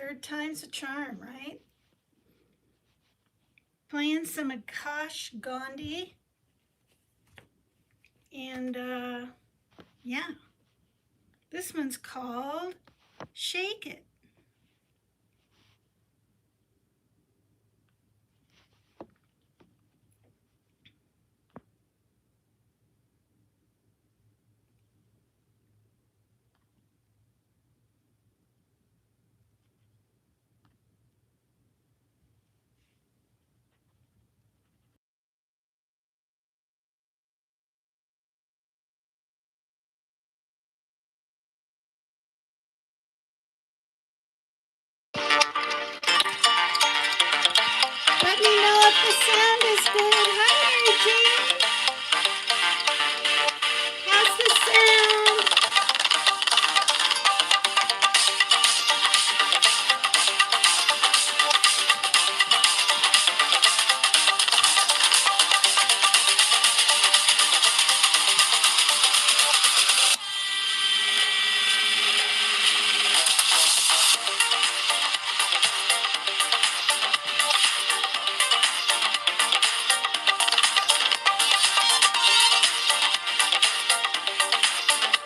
Third time's a charm, right? Playing some Akash Gandhi. And yeah, this one's called Shake It. Let me know if the sound is good. Hi, Mary Jane. How's the sound?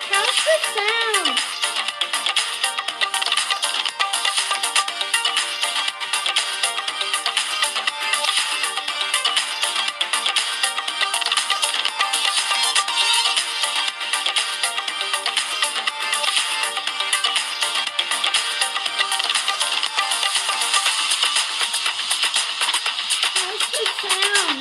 How's the sound? How's the sound?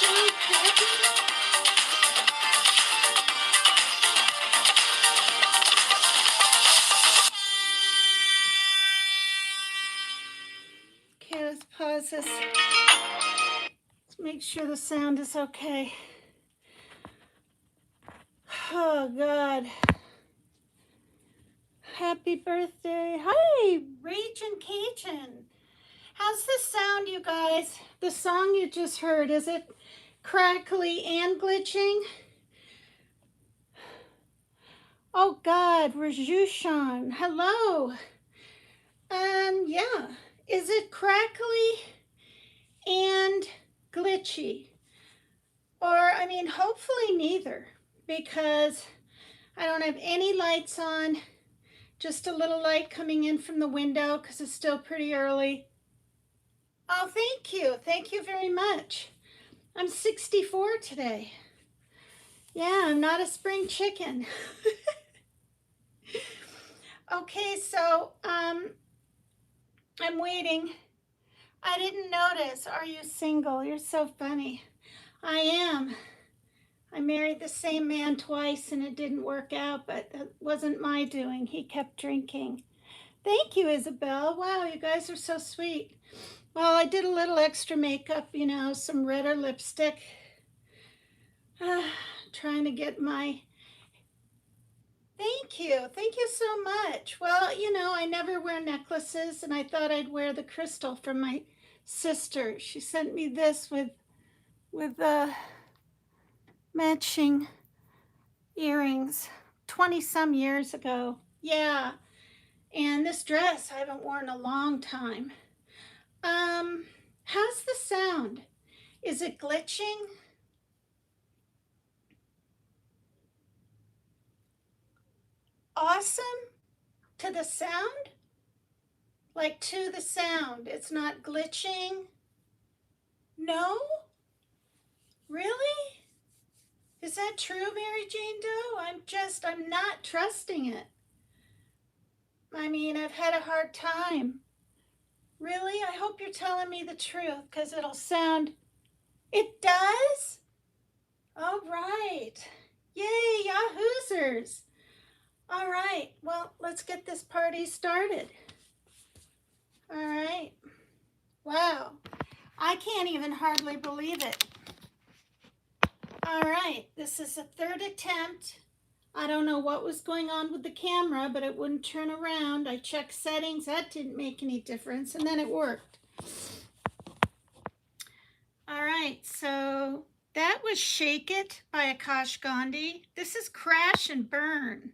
Sound cracking? Okay, let's pause this. Let's make sure the sound is okay. Oh, God. Happy birthday. Hi, Raging Cajun. How's the sound, you guys? The song you just heard, is it crackly and glitching? Oh, God, Rajushan. Hello. Yeah. Is it crackly and glitchy? Or, I mean, hopefully neither, because I don't have any lights on, just a little light coming in from the window because it's still pretty early. Oh, thank you. Thank you very much. I'm 64 today. Yeah, I'm not a spring chicken. Okay, so I'm waiting. I didn't notice. Are you single? You're so funny. I am. I married the same man twice and it didn't work out, but that wasn't my doing. He kept drinking. Thank you, Isabel. Wow, you guys are so sweet. Well, I did a little extra makeup, you know, some redder lipstick. Trying to get my... Thank you. Thank you so much. Well, you know, I never wear necklaces, and I thought I'd wear the crystal from my sister. She sent me this with matching earrings 20 some years ago. Yeah. And this dress I haven't worn in a long time. How's the sound? Is it glitching? Awesome to the sound? Like to the sound. It's not glitching? No? Really? Is that true, Mary Jane Doe? I'm not trusting it. I mean, I've had a hard time. Really? I hope you're telling me the truth because it'll sound. It does? All right. Yay, Yahoozers. All right. Well, let's let's get this party started. All right. Wow. I can't even hardly believe it. All right, this is the third attempt. I don't know what was going on with the camera, but it wouldn't turn around. I checked settings, that didn't make any difference, and then it worked. All right, so that was Shake It by Akash Gandhi. This is Crash and Burn.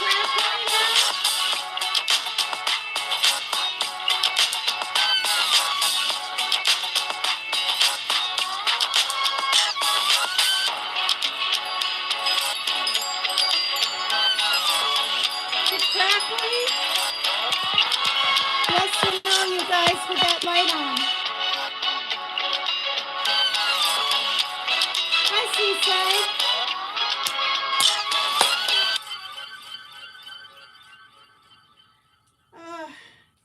crackling now? Is it crackling? Yes or no, you guys, with that light on? Hi, Seaside.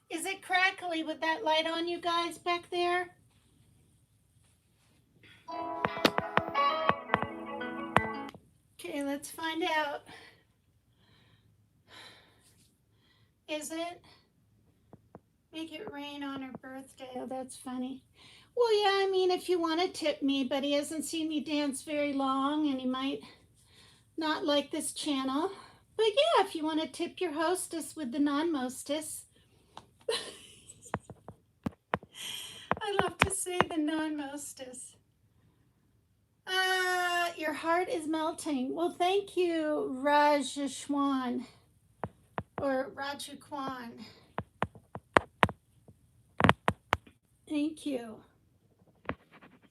Is it crackly with that light on, you guys, back there? Okay, let's find out. Is it? Make it rain on her birthday. Oh, that's funny. Well, yeah, I mean, if you want to tip me, but he hasn't seen me dance very long and he might not like this channel. But yeah, if you want to tip your hostess with the non-mostess. I love to say the non-mostess. Your heart is melting. Well, thank you, Rajashwan or Raju Kwan. Thank you.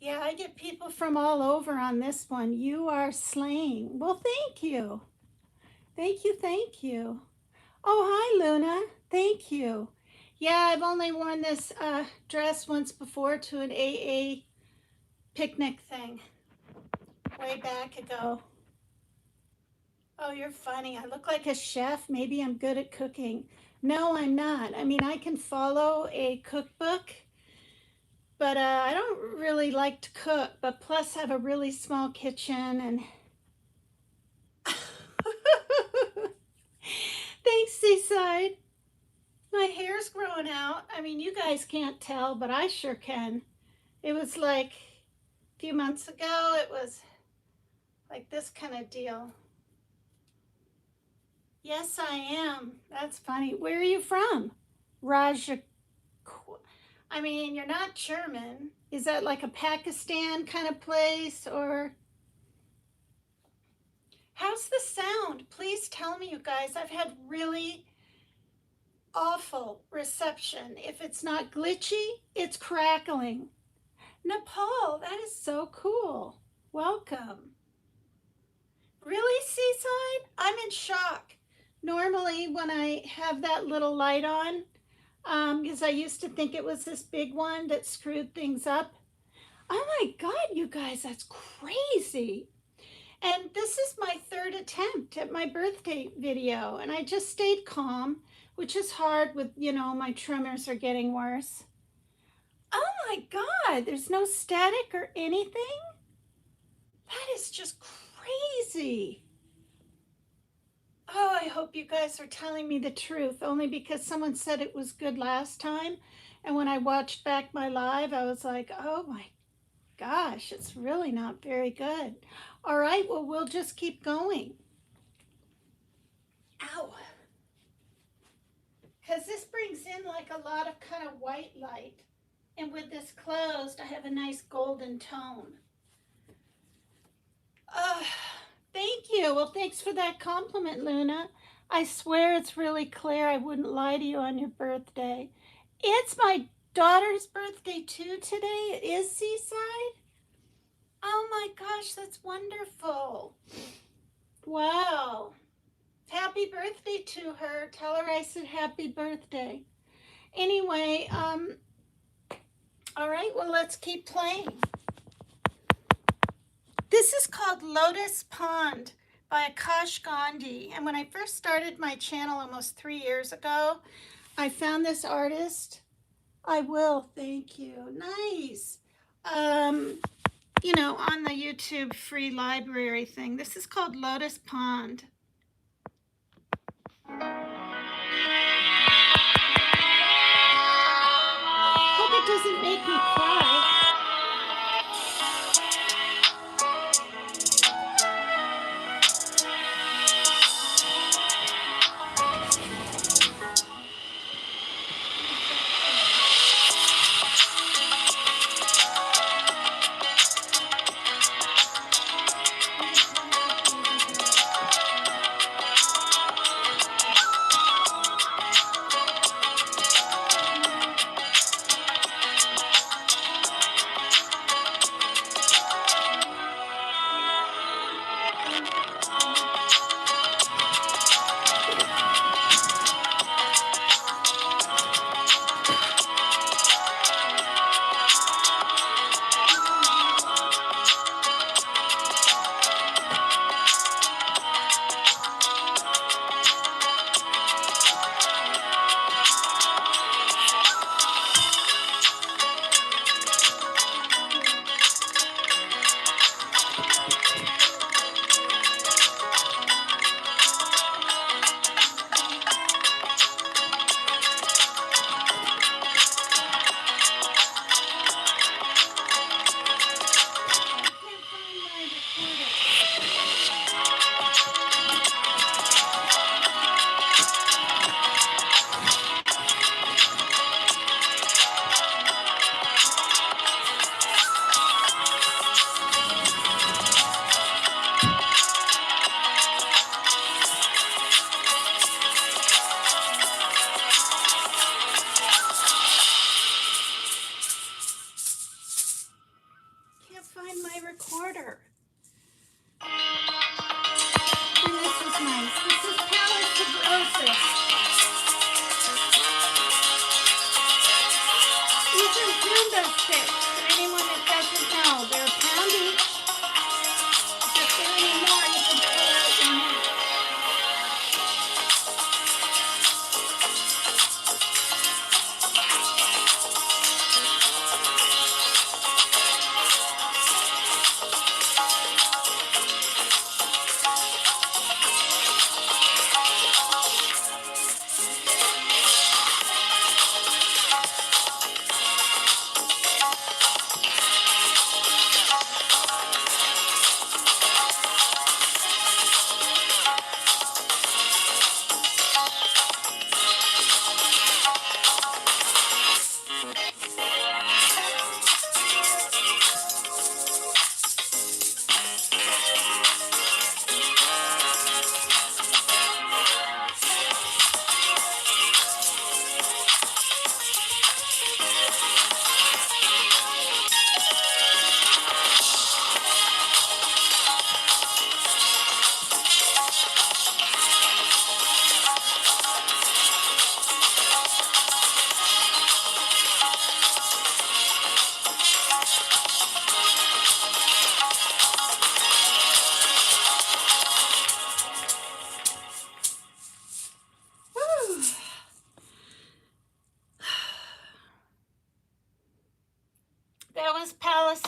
Yeah, I get people from all over on this one. You are slaying. Well, thank you. Thank you, thank you. Oh, hi, Luna. Thank you. Yeah, I've only worn this dress once before to an AA picnic thing way back ago. Oh, you're funny. I look like a chef. Maybe I'm good at cooking. No, I'm not. I mean, I can follow a cookbook, but I don't really like to cook. But plus, I have a really small kitchen and. Thanks, Seaside. My hair's growing out. I mean, you guys can't tell, but I sure can. It was like a few months ago, it was like this kind of deal. Yes, I am. That's funny. Where are you from? Raja. I mean, you're not German. Is that like a Pakistan kind of place or? How's the sound? Please tell me, you guys. I've had really awful reception. If it's not glitchy, it's crackling. Nepal, that is so cool. Welcome. Really, Seaside? I'm in shock. Normally, when I have that little light on, because I used to think it was this big one that screwed things up. Oh my God, you guys, that's crazy. And this is my third attempt at my birthday video, and I just stayed calm, which is hard with, my tremors are getting worse. Oh my God, there's no static or anything? That is just crazy. Oh, I hope you guys are telling me the truth, only because someone said it was good last time. And when I watched back my live, I was like, oh my gosh, it's really not very good. All right, well, we'll just keep going. Ow. Because this brings in like a lot of kind of white light. And with this closed, I have a nice golden tone. Thank you. Well, thanks for that compliment, Luna. I swear it's really clear. I wouldn't lie to you on your birthday. It's my daughter's birthday too today. It is, Seaside. Oh my gosh, that's wonderful. Wow. Happy birthday to her. Tell her I said happy birthday. Anyway, all right, well, let's keep playing. This is called Lotus Pond by Akash Gandhi. And when I first started my channel almost 3 years ago, I found this artist. I will, thank you. Nice. On the YouTube free library thing. This is called Lotus Pond. Hope it doesn't make me cry.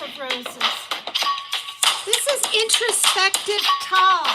of Roses. This is Introspective Tall.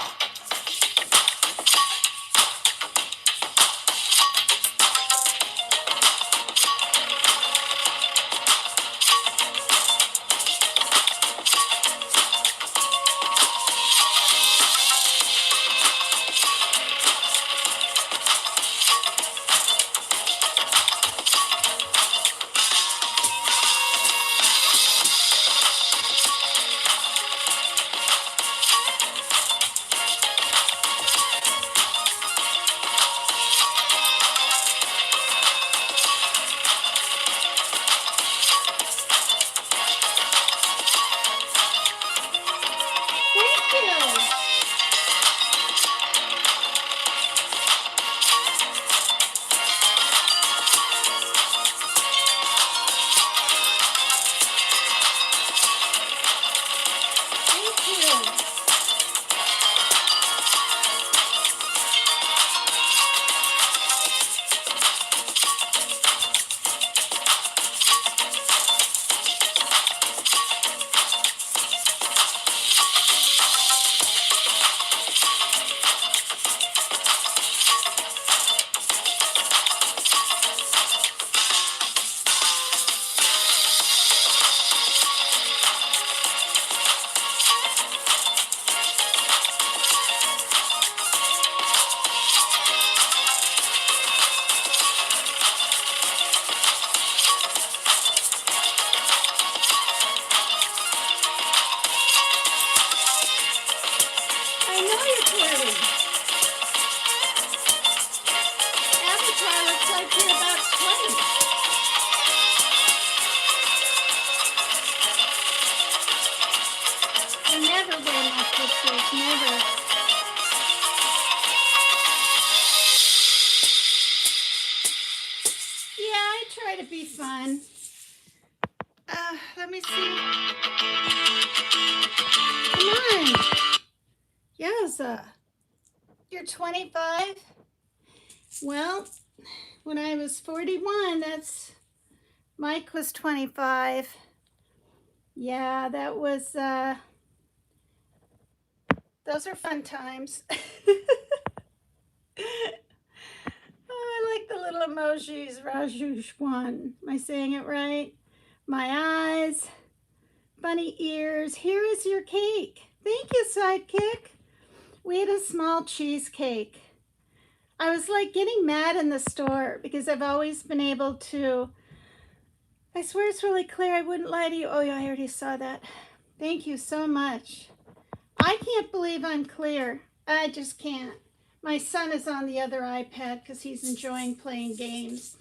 To be fun. Let me see. Come on. Yes. You're 25? Well, when I was 41, Mike was 25. Yeah, that was, those are fun times. I like the little emojis, Rajushwan. Am I saying it right? My eyes, bunny ears. Here is your cake. Thank you, Sidekick. We had a small cheesecake. I was like getting mad in the store because I've always been able to, I swear it's really clear. I wouldn't lie to you. Oh, yeah, I already saw that. Thank you so much. I can't believe I'm clear. I just can't. My son is on the other iPad because he's enjoying playing games.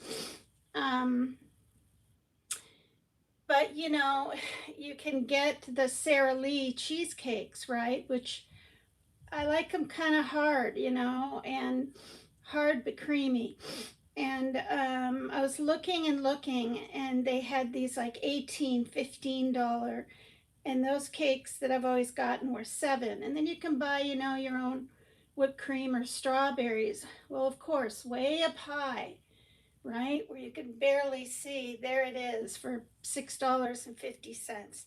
But, you know, you can get the Sara Lee cheesecakes, right? Which I like them kind of hard, you know, and hard but creamy. And I was looking and looking, and they had these like $18, $15. And those cakes that I've always gotten were $7. And then you can buy, you know, your own whipped cream or strawberries. Well, of course, way up high, right? Where you can barely see. There it is for $6.50.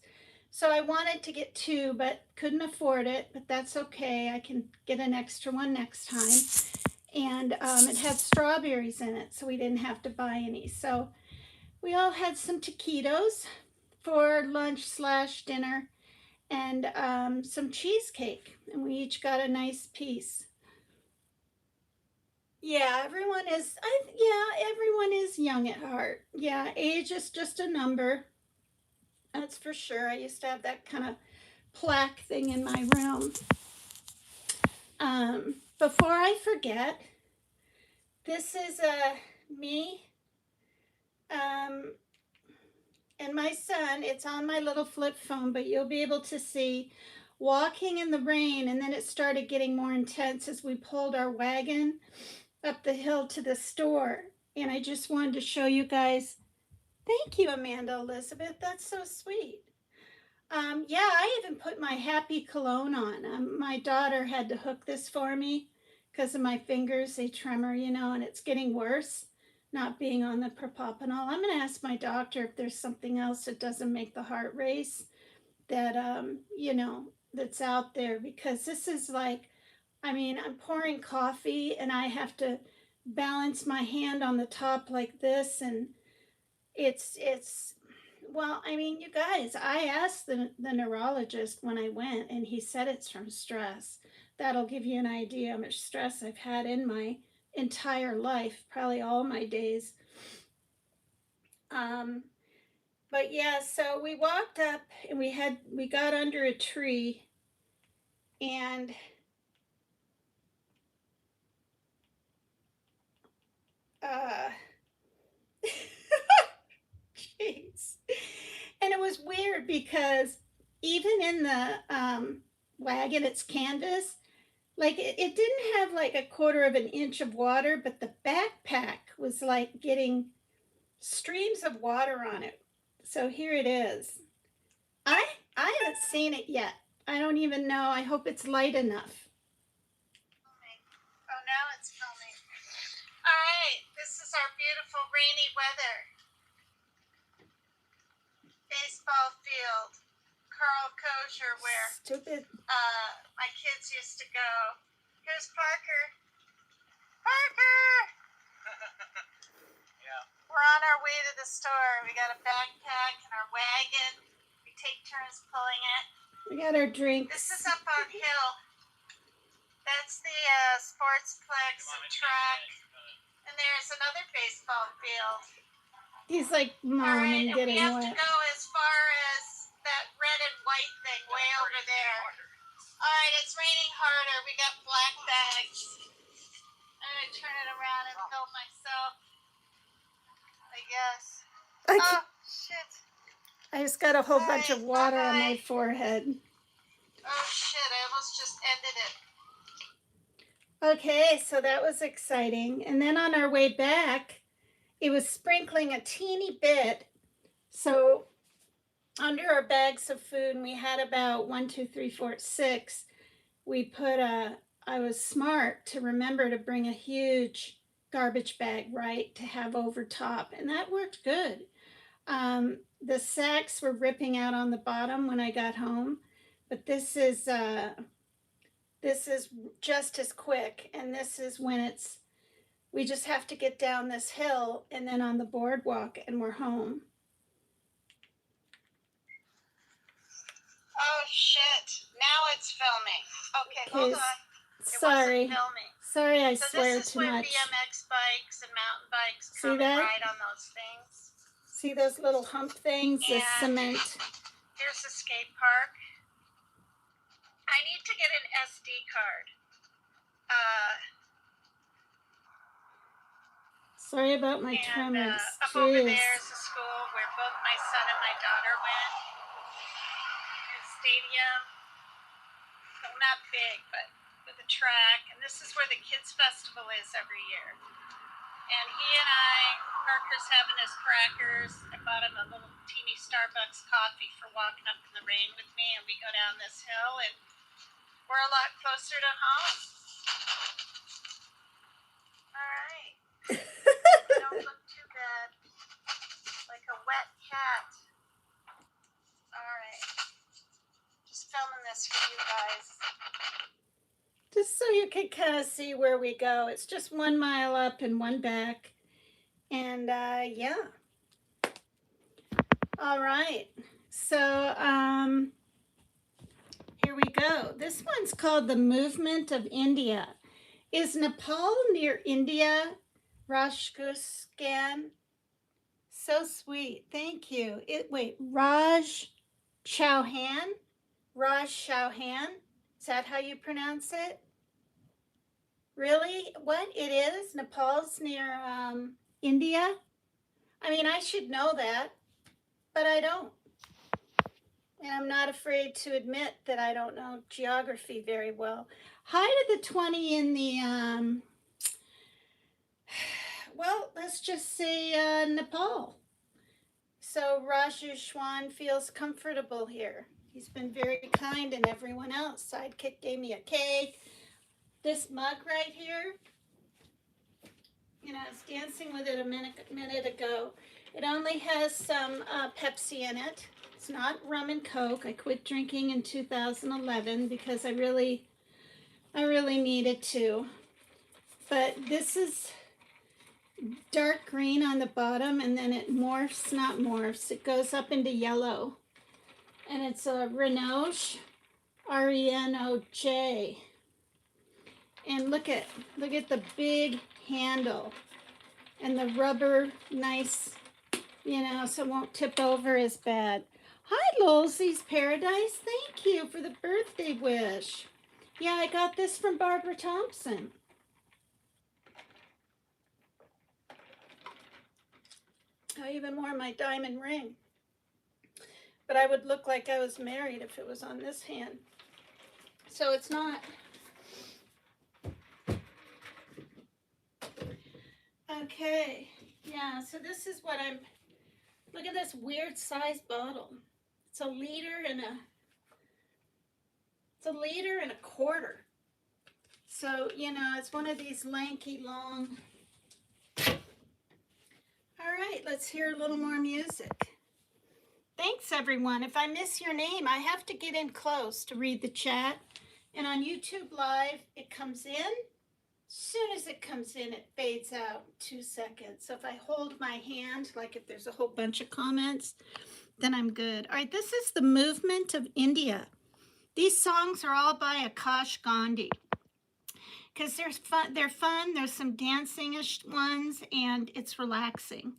So I wanted to get 2, but couldn't afford it. But that's okay. I can get an extra one next time. And it had strawberries in it, so we didn't have to buy any. So we all had some taquitos for lunch/dinner, and some cheesecake, and we each got a nice piece. Yeah, everyone is. Everyone is young at heart. Yeah, age is just a number. That's for sure. I used to have that kind of plaque thing in my room. Before I forget, this is me and my son. It's on my little flip phone, but you'll be able to see walking in the rain, and then it started getting more intense as we pulled our wagon up the hill to the store. And I just wanted to show you guys. Thank you, Amanda Elizabeth. That's so sweet. Yeah, I even put my happy cologne on. My daughter had to hook this for me because of my fingers. They tremor, you know, and it's getting worse not being on the Propopanol. I'm going to ask my doctor if there's something else that doesn't make the heart race. that that's out there, because this is like, I mean, I'm pouring coffee and I have to balance my hand on the top like this, and it's well, I mean, you guys, I asked the neurologist when I went, and he said it's from stress. That'll give you an idea how much stress I've had in my entire life, probably all my days. Um, but yeah, so we walked up and we got under a tree, and uh jeez. And it was weird because even in the wagon, it's canvas, like it didn't have like a quarter of an inch of water, but the backpack was like getting streams of water on it. So here it is. I I haven't seen it yet. I don't even know. I hope it's light enough. Oh, now it's filming. All right, this is our beautiful rainy weather. Baseball field. Carl Kosher, where stupid my kids used to go. Here's Parker. Parker! Yeah. We're on our way to the store. We got a backpack and our wagon. We take turns pulling it. We got our drinks. This is up on hill. That's the sportsplex and track. And there's another baseball field. He's like, Mom, all right, I'm getting wet. We have to go as far as that red and white thing way over there. All right, it's raining harder. We got black bags. I'm going to turn it around and film myself, I guess. Oh, shit. I just got a whole bunch of water on my forehead. Oh, shit. I almost just ended it. Okay, so that was exciting. And then on our way back, it was sprinkling a teeny bit. So under our bags of food, and we had about 1, 2, 3, 4, 6, we put I was smart to remember to bring a huge garbage bag, right, to have over top, and that worked good. The sacks were ripping out on the bottom when I got home, but this is just as quick, and this is when we just have to get down this hill and then on the boardwalk and we're home. Oh shit, now it's filming. Okay, hold on. Sorry. It wasn't filming. Sorry, I swear too much. This is where BMX bikes and mountain bikes come and ride on those things. See those little hump things? The cement. Here's the skate park. I need to get an SD card. Sorry about my tremors. Up over there is a school where both my son and my daughter went. A stadium. Well, not big, but with a track. And this is where the Kids Festival is every year. And he and Parker's having his crackers. I bought him a little teeny Starbucks coffee for walking up in the rain with me. And we go down this hill, and we're a lot closer to home. All right. Don't look too bad. Like a wet cat. All right. Just filming this for you guys. Just so you can kind of see where we go. It's just 1 mile up and 1 back. And yeah. All right. So here we go. This one's called The Movement of India. Is Nepal near India? Rajgustan. So sweet. Thank you. Wait, Raj Chauhan? Raj Chauhan? Is that how you pronounce it? Really? What? It is? Nepal's near India? I mean, I should know that, but I don't. And I'm not afraid to admit that I don't know geography very well. Hi to the 20 in the, well, let's just say Nepal. So Raju Schwan feels comfortable here. He's been very kind, and everyone else. Sidekick gave me a cake. This mug right here, I was dancing with it a minute ago. It only has some Pepsi in it. It's not rum and Coke. I quit drinking in 2011 because I really needed to. But this is dark green on the bottom, and then it morphs, not morphs, it goes up into yellow. And it's a Renoj, Renoj. And look at the big handle and the rubber, nice, so it won't tip over as bad. Hi, Lolsey's Paradise. Thank you for the birthday wish. Yeah, I got this from Barbara Thompson. I even wore my diamond ring. But I would look like I was married if it was on this hand. So it's not. Okay, yeah, so this is what look at this weird size bottle. It's a liter and a quarter. So, it's one of these lanky, long. All right, let's hear a little more music. Thanks, everyone. If I miss your name, I have to get in close to read the chat. And on YouTube Live, it comes in. As soon as it comes in, it fades out 2 seconds. So if I hold my hand, like if there's a whole bunch of comments, then I'm good. All right, this is The Movement of India. These songs are all by Akash Gandhi because they're fun. There's some dancing-ish ones, and it's relaxing.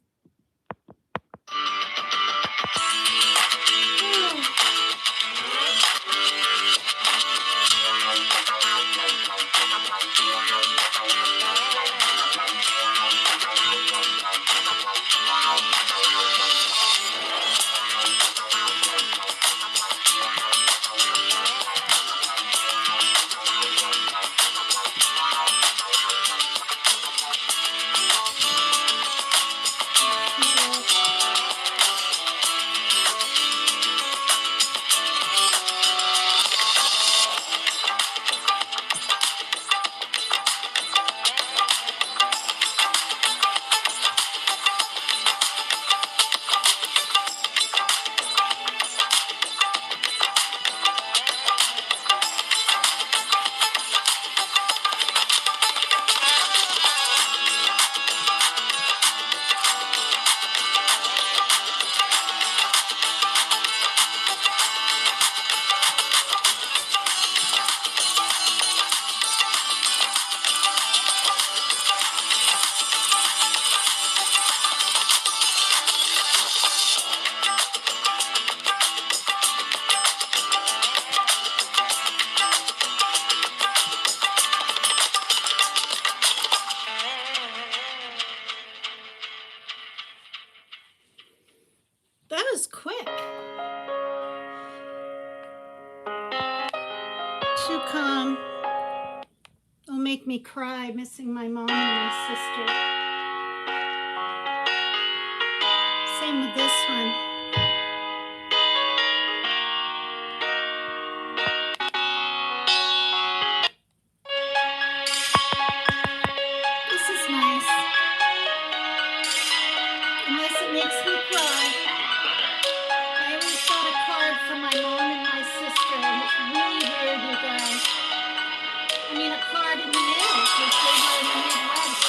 That was quick. Too calm. It'll make me cry missing my mom and my sister. Same with this one. This is nice. Unless it makes me cry. I always got a card from my mom and my sister, and it's really weird, you guys. I mean, a card in the mail, because they were in the Midwest.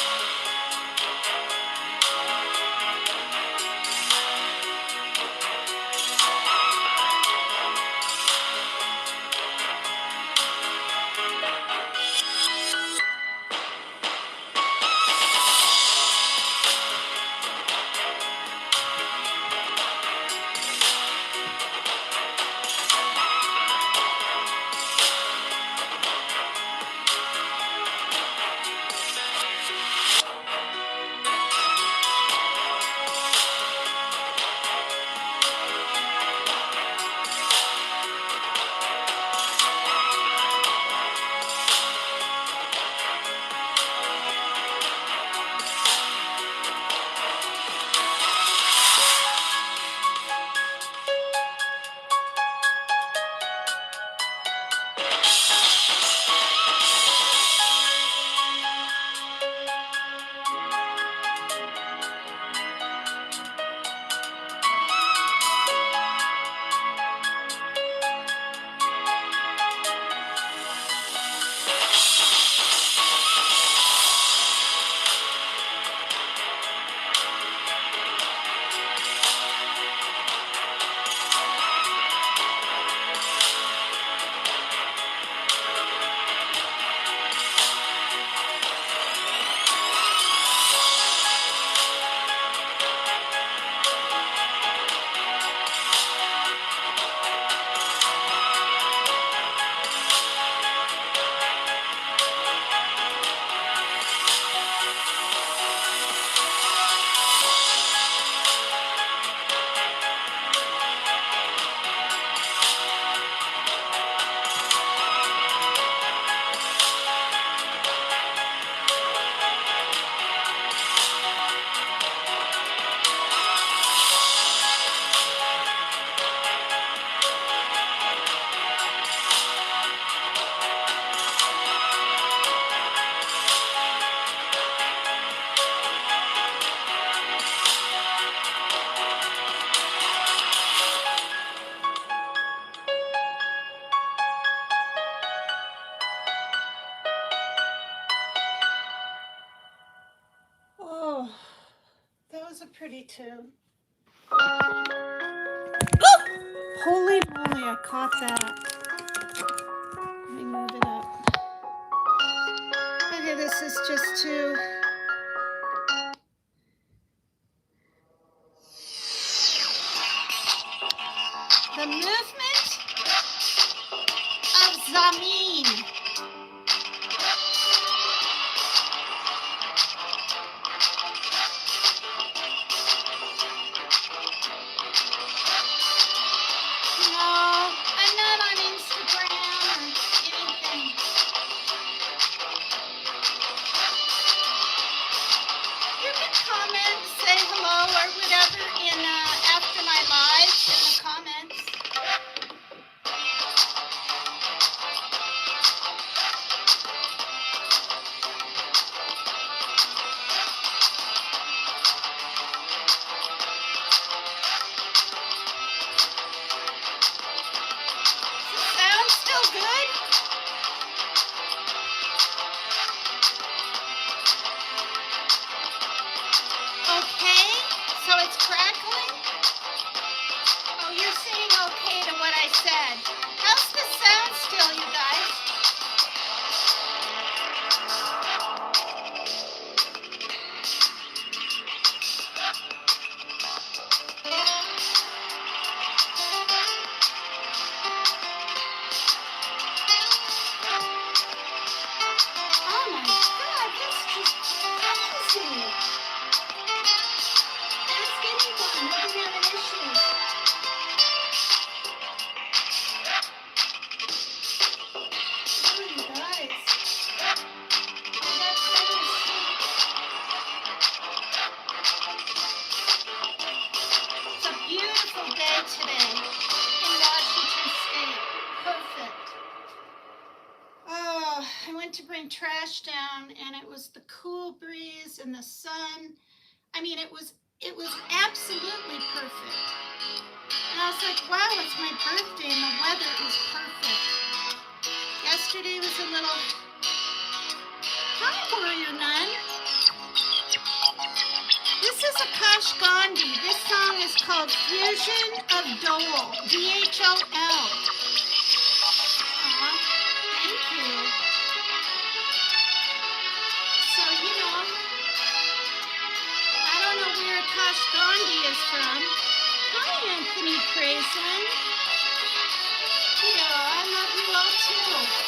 pretty too. Holy moly, I caught that. Let me move it up. Okay, this is just too... The movement of Zamin. To bring trash down, and it was the cool breeze and the sun. I mean, it was absolutely perfect. And I was like, wow, it's my birthday and the weather is perfect. Yesterday was a little... Hi, Warrior Nun. This is Akash Gandhi. This song is called Fusion of Dole. D-H-O-L. Thank you. Akash Gandhi is from. Hi, Anthony Crayson. Yeah, I love you all too.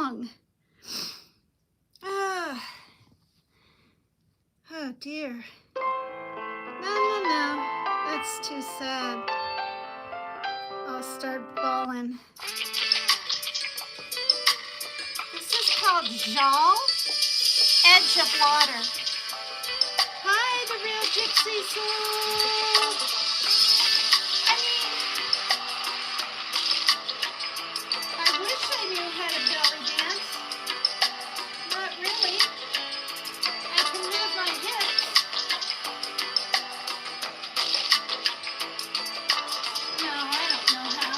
long. Oh dear. No. That's too sad. I'll start bawling. This is called Jal, Edge of Water. Hi, the real Gypsy Soul. I wish I knew how to belly dance. Not really. I can move my hips. No, I don't know how.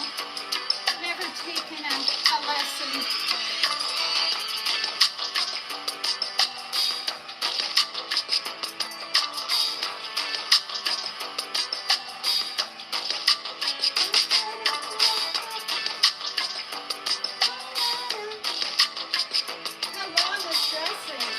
Never taken a lesson. How long this dress is.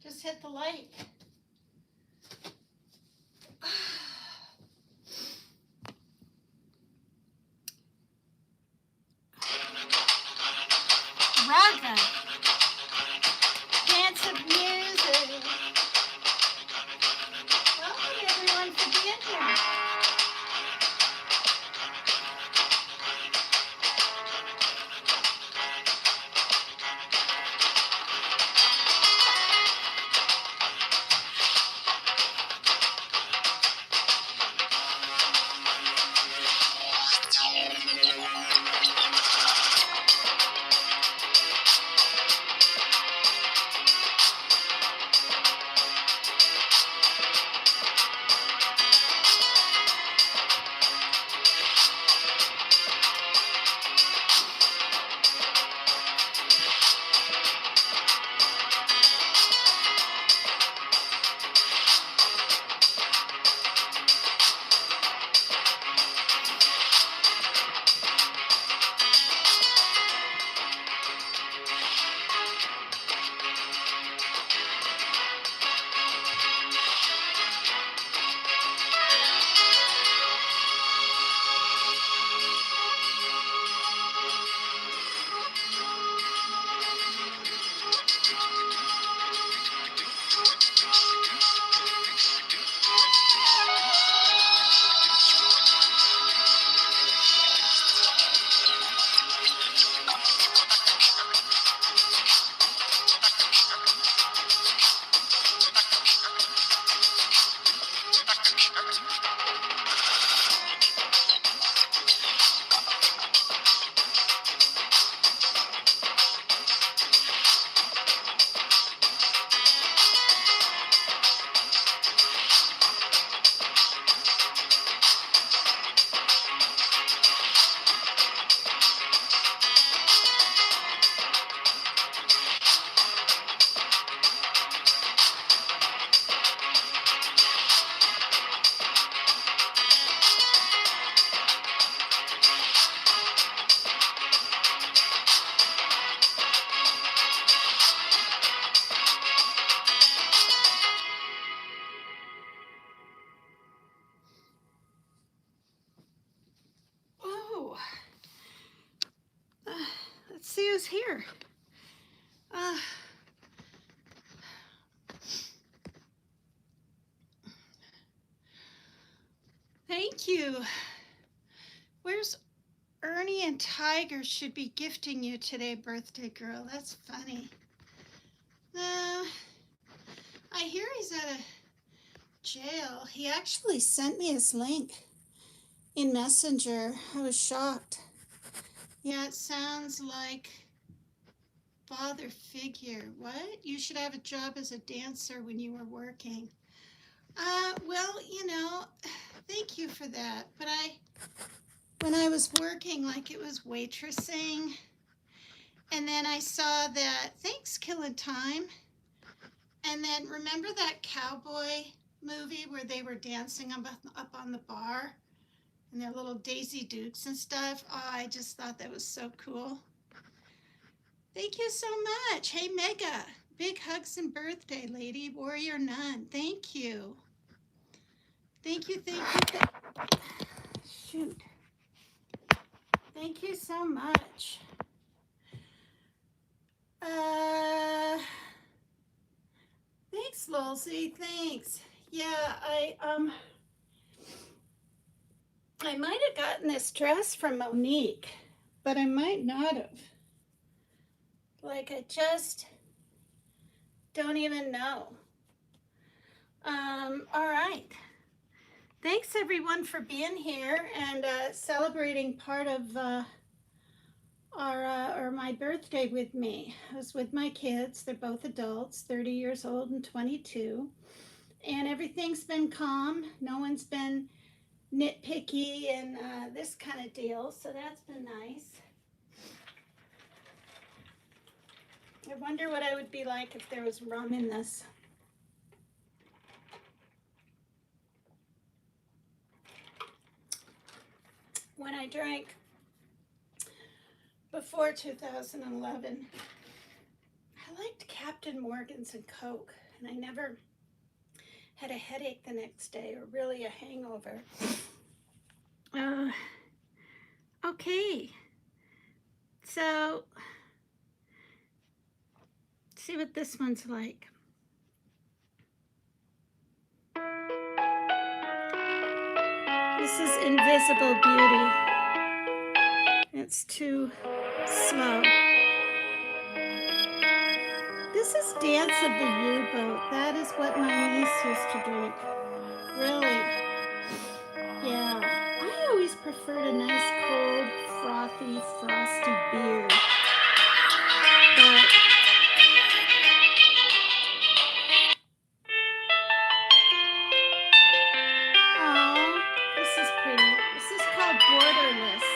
Just hit the light. Raga. Dance of music. Welcome everyone for being here. shoes here. Thank you. Where's Ernie and Tiger should be gifting you today, birthday girl? That's funny. I hear he's at a jail. He actually sent me his link in Messenger. I was shocked. Yeah, it sounds like father figure. What? You should have a job as a dancer when you were working. Well, thank you for that. But when I was working, like it was waitressing, and then I saw that, thanks, Killing Time. And then remember that cowboy movie where they were dancing up on the bar and their little Daisy Dukes and stuff? Oh, I just thought that was so cool. Thank you so much. Hey, Mega. Big hugs and birthday, lady. Warrior Nun. Thank you. Thank you. Shoot. Thank you so much. Thanks, Lolsey. Thanks. Yeah, I might have gotten this dress from Monique, but I might not have. Like, I just don't even know. All right. Thanks, everyone, for being here and celebrating part of my birthday with me. I was with my kids. They're both adults, 30 years old and 22. And everything's been calm. No one's been nitpicky and this kind of deal. So that's been nice. I wonder what I would be like if there was rum in this. When I drank before 2011, I liked Captain Morgan's and Coke, and I never had a headache the next day or really a hangover. Okay, so see what this one's like. This is Invisible Beauty. It's too slow. This is Dance of the U-Boat. That is what my niece used to drink. Really? Yeah. I always preferred a nice, cold, frothy, frosty beer. But oh, this is pretty. This is called Borderless.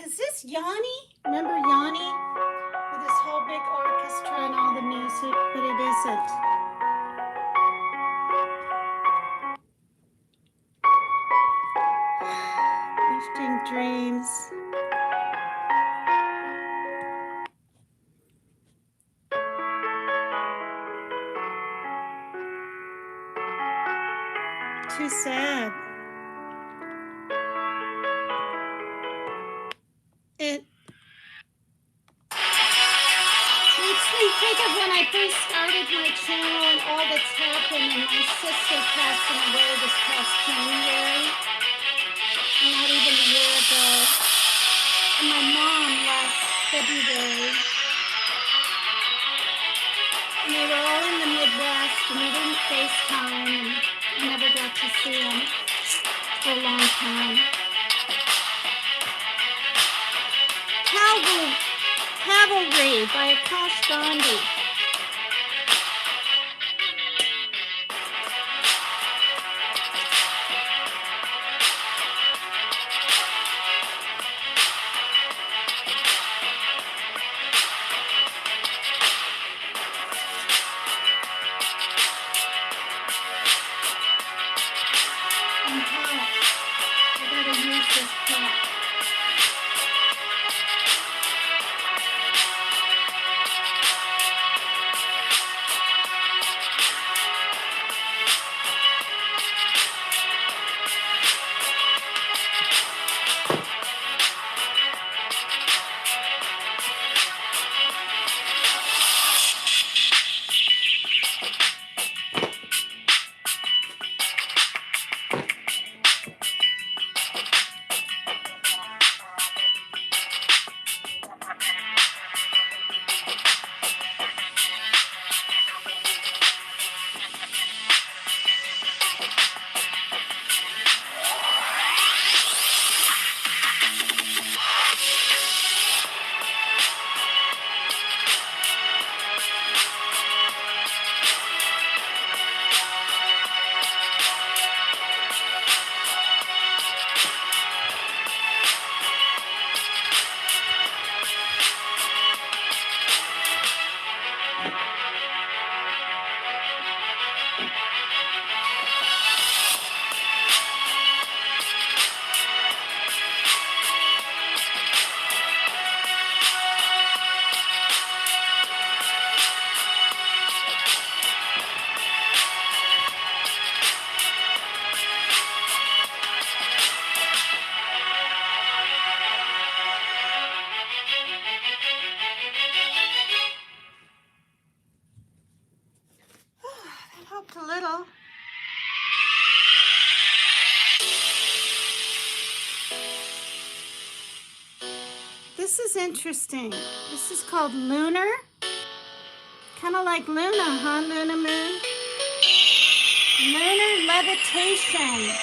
Is this Yanni? Remember Yanni? With this whole big orchestra and all the music, but it isn't. Lifting dreams. Too sad. It makes me think of when I first started my channel and all that's happened, and my sister passing away this past January, not even a year ago, and my mom last February. And they were all in the Midwest, and we didn't FaceTime, and I never got to see them for a long time. Cavalry by Akash Gandhi. And how? I gotta use this pot. Helped a little. This is interesting. This is called Lunar. Kind of like Luna, huh? Luna Moon. Lunar Levitation.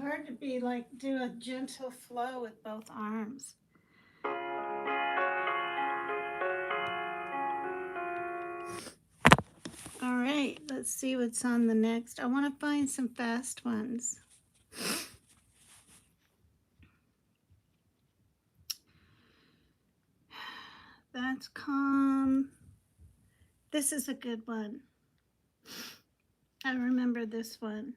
Hard to be like do a gentle flow with both arms. All right, let's see what's on the next. I want to find some fast ones. That's calm. This is a good one. I remember this one.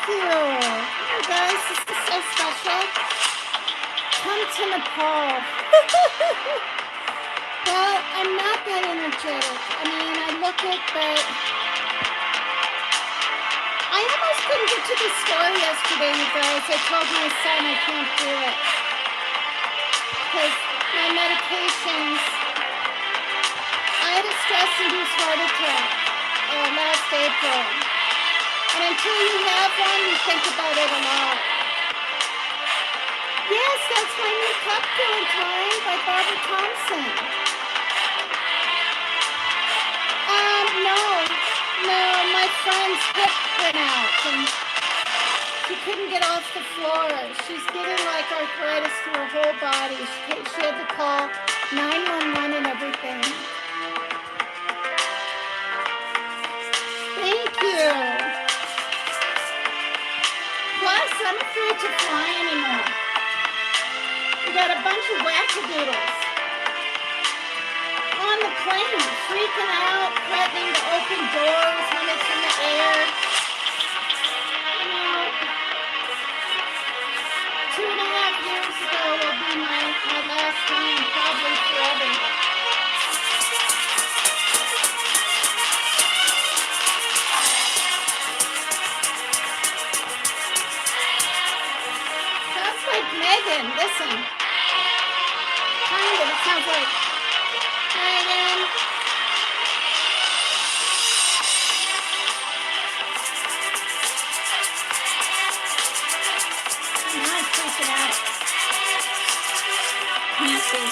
you. You guys, this is so special. Come to Nepal. Well, I'm not that energetic. I mean, I look it, but I almost couldn't get to the store yesterday, you guys. I told my son I can't do it because my medications, I had a stress-induced heart attack last April. And until you have one, you think about it a lot. Yes, that's my new cup filling time by Barbara Thompson. No, my friend's hip went out and she couldn't get off the floor. She's getting like arthritis through her whole body. She had to call 911 and everything. Thank you. Plus, I'm afraid to fly anymore. We got a bunch of wackadoodles on the plane, freaking out, threatening to open doors when it's in the air. You know, 2.5 years ago will be my last time, probably forever. Sounds like Megan, listen. Kind of, it sounds like Megan. Now I'm freaking out. Can't see.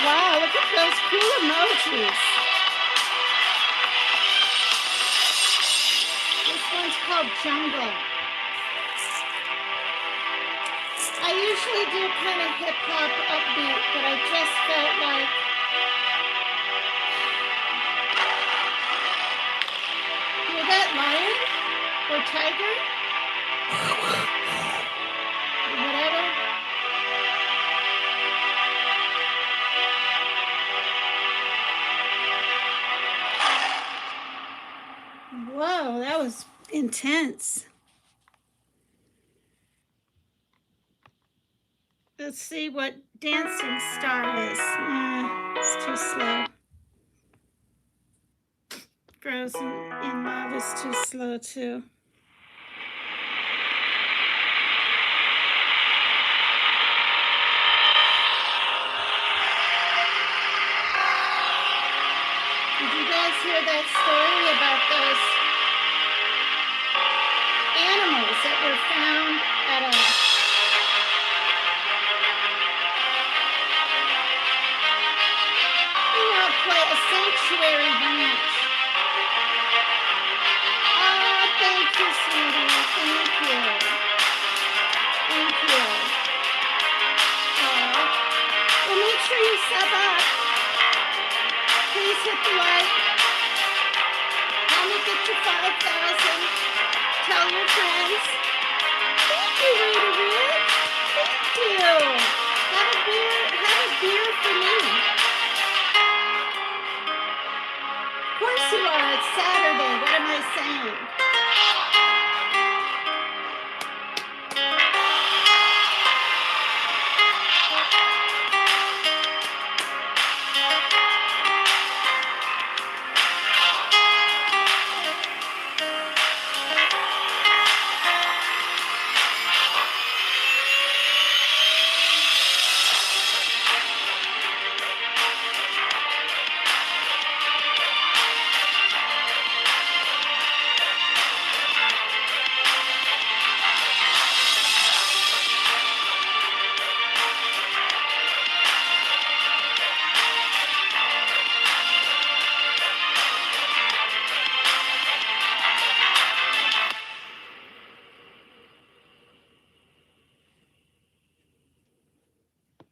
Wow, look at those cool emojis. This one's called Jungle. I usually do kind of hip-hop upbeat, but I just felt like hear that lion or tiger? Whatever. Whoa, that was intense. Let's see what Dancing Star is. It's too slow. Frozen in Love is too slow too. Did you guys hear that story about those animals that were found at a sanctuary ranch? Oh, thank you, sweetie. Thank you. Thank you. Oh. Well, make sure you sub up. Please hit the like. Help me get to 5,000. Tell your friends. Thank you, Rita Rich. Thank you. Have a beer for me. Of course you are. It's Saturday. What am I saying?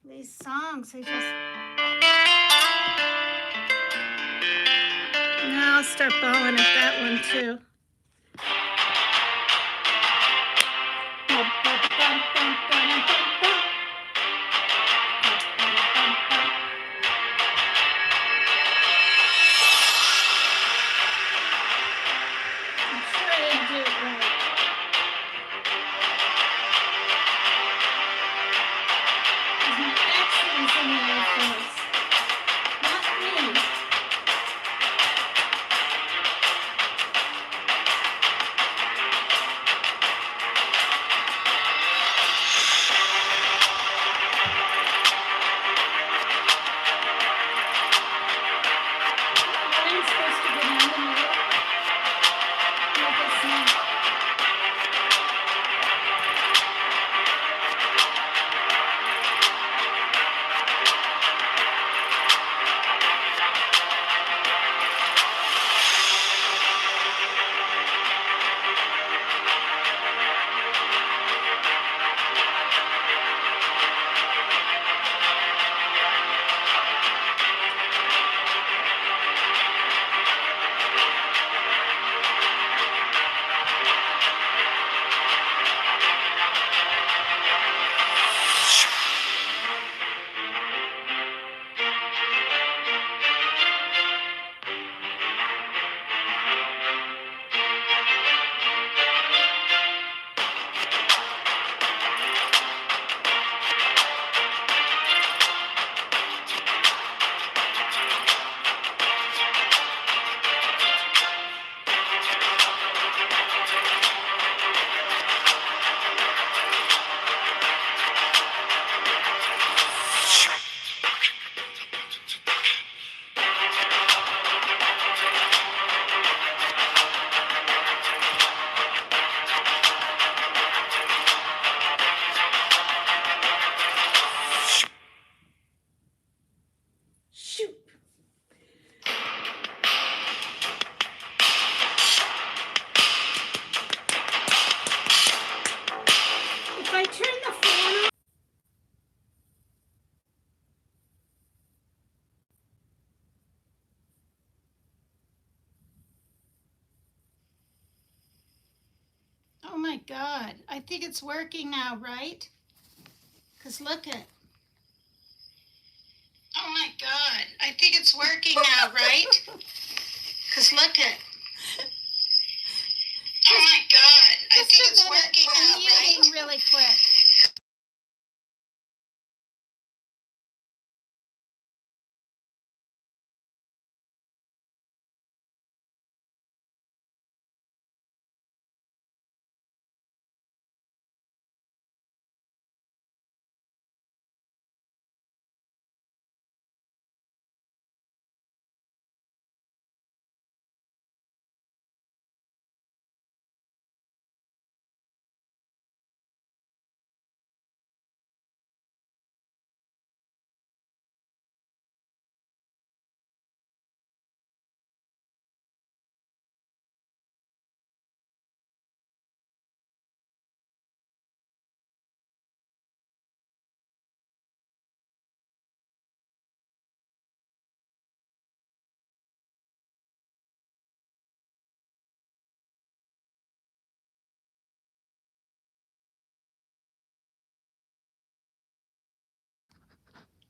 These songs, I just... Now I'll start bawling at that one too. is any of this. Not me. I'm supposed to go down the middle. I guess not. Shoot. If I turn the fan on. Oh my God, I think it's working now, right? Because look at. Oh my God, I think it's working now, right? Because look at. Oh my God, I think it's working now, right? Really quick.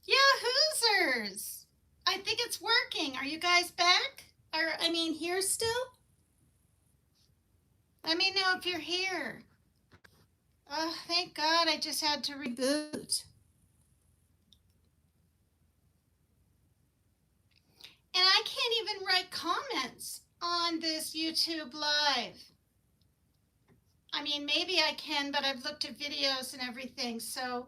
Yeah, Hoosers! I think it's working. Are you guys back? Here still? Let me know if you're here. Oh, thank God I just had to reboot. And I can't even write comments on this YouTube Live. Maybe I can, but I've looked at videos and everything. So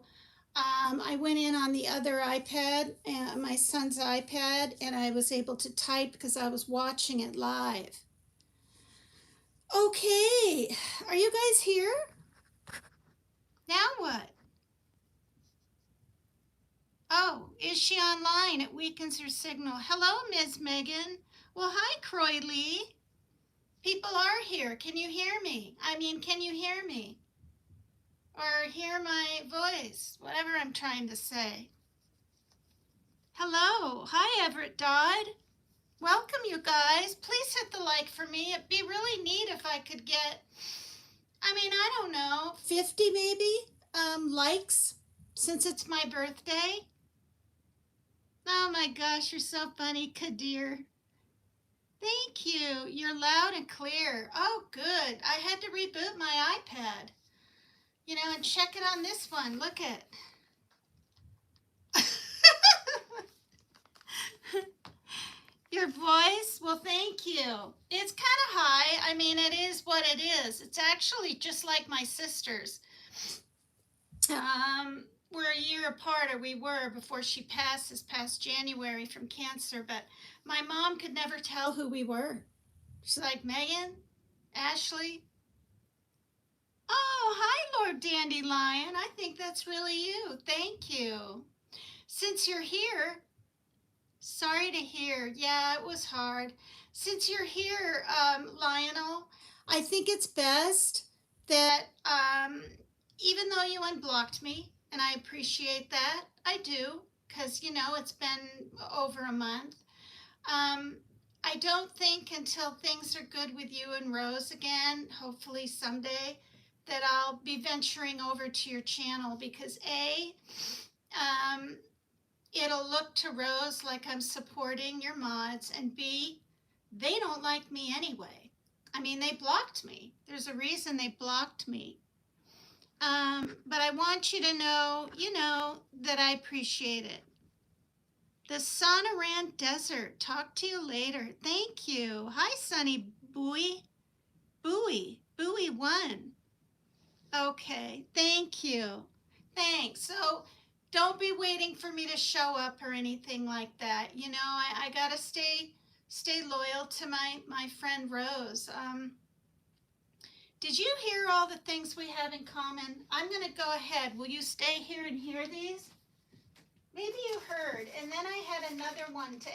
I went in on the other iPad, my son's iPad, and I was able to type because I was watching it live. Okay, are you guys here? Now what? Oh, is she online? It weakens her signal. Hello, Ms. Megan. Well, hi, Croy Lee. People are here. Can you hear me? Can you hear me? Or hear my voice? Whatever I'm trying to say. Hello. Hi, Everett Dodd. Welcome, you guys. Please hit the like for me. It'd be really neat if I could get, I don't know, 50 maybe likes since it's my birthday. Oh my gosh, you're so funny, Kadir. Thank you. You're loud and clear. Oh, good. I had to reboot my iPad. And check it on this one. Look it. Your voice? Well, thank you. It's kind of high. I mean, it is what it is. It's actually just like my sister's. We're a year apart, or we were before she passed this past January from cancer, but my mom could never tell who we were. She's like, Megan, Ashley. Oh, hi, Lord Dandelion. I think that's really you. Thank you. Since you're here, sorry to hear. Yeah, it was hard. Since you're here, Lionel, I think it's best that even though you unblocked me, and I appreciate that, I do, because it's been over a month. Um, I don't think until things are good with you and Rose again, hopefully someday, that I'll be venturing over to your channel because um, it'll look to Rose like I'm supporting your mods, and B, they don't like me anyway. I mean, they blocked me. There's a reason they blocked me. But I want you to know, that I appreciate it. The Sonoran Desert. Talk to you later. Thank you. Hi, Sunny Buoy. Buoy 1. Okay, thank you. Thanks. So don't be waiting for me to show up or anything like that. I gotta stay loyal to my friend Rose. Did you hear all the things we have in common? I'm gonna go ahead. Will you stay here and hear these? Maybe you heard, and then I had another one to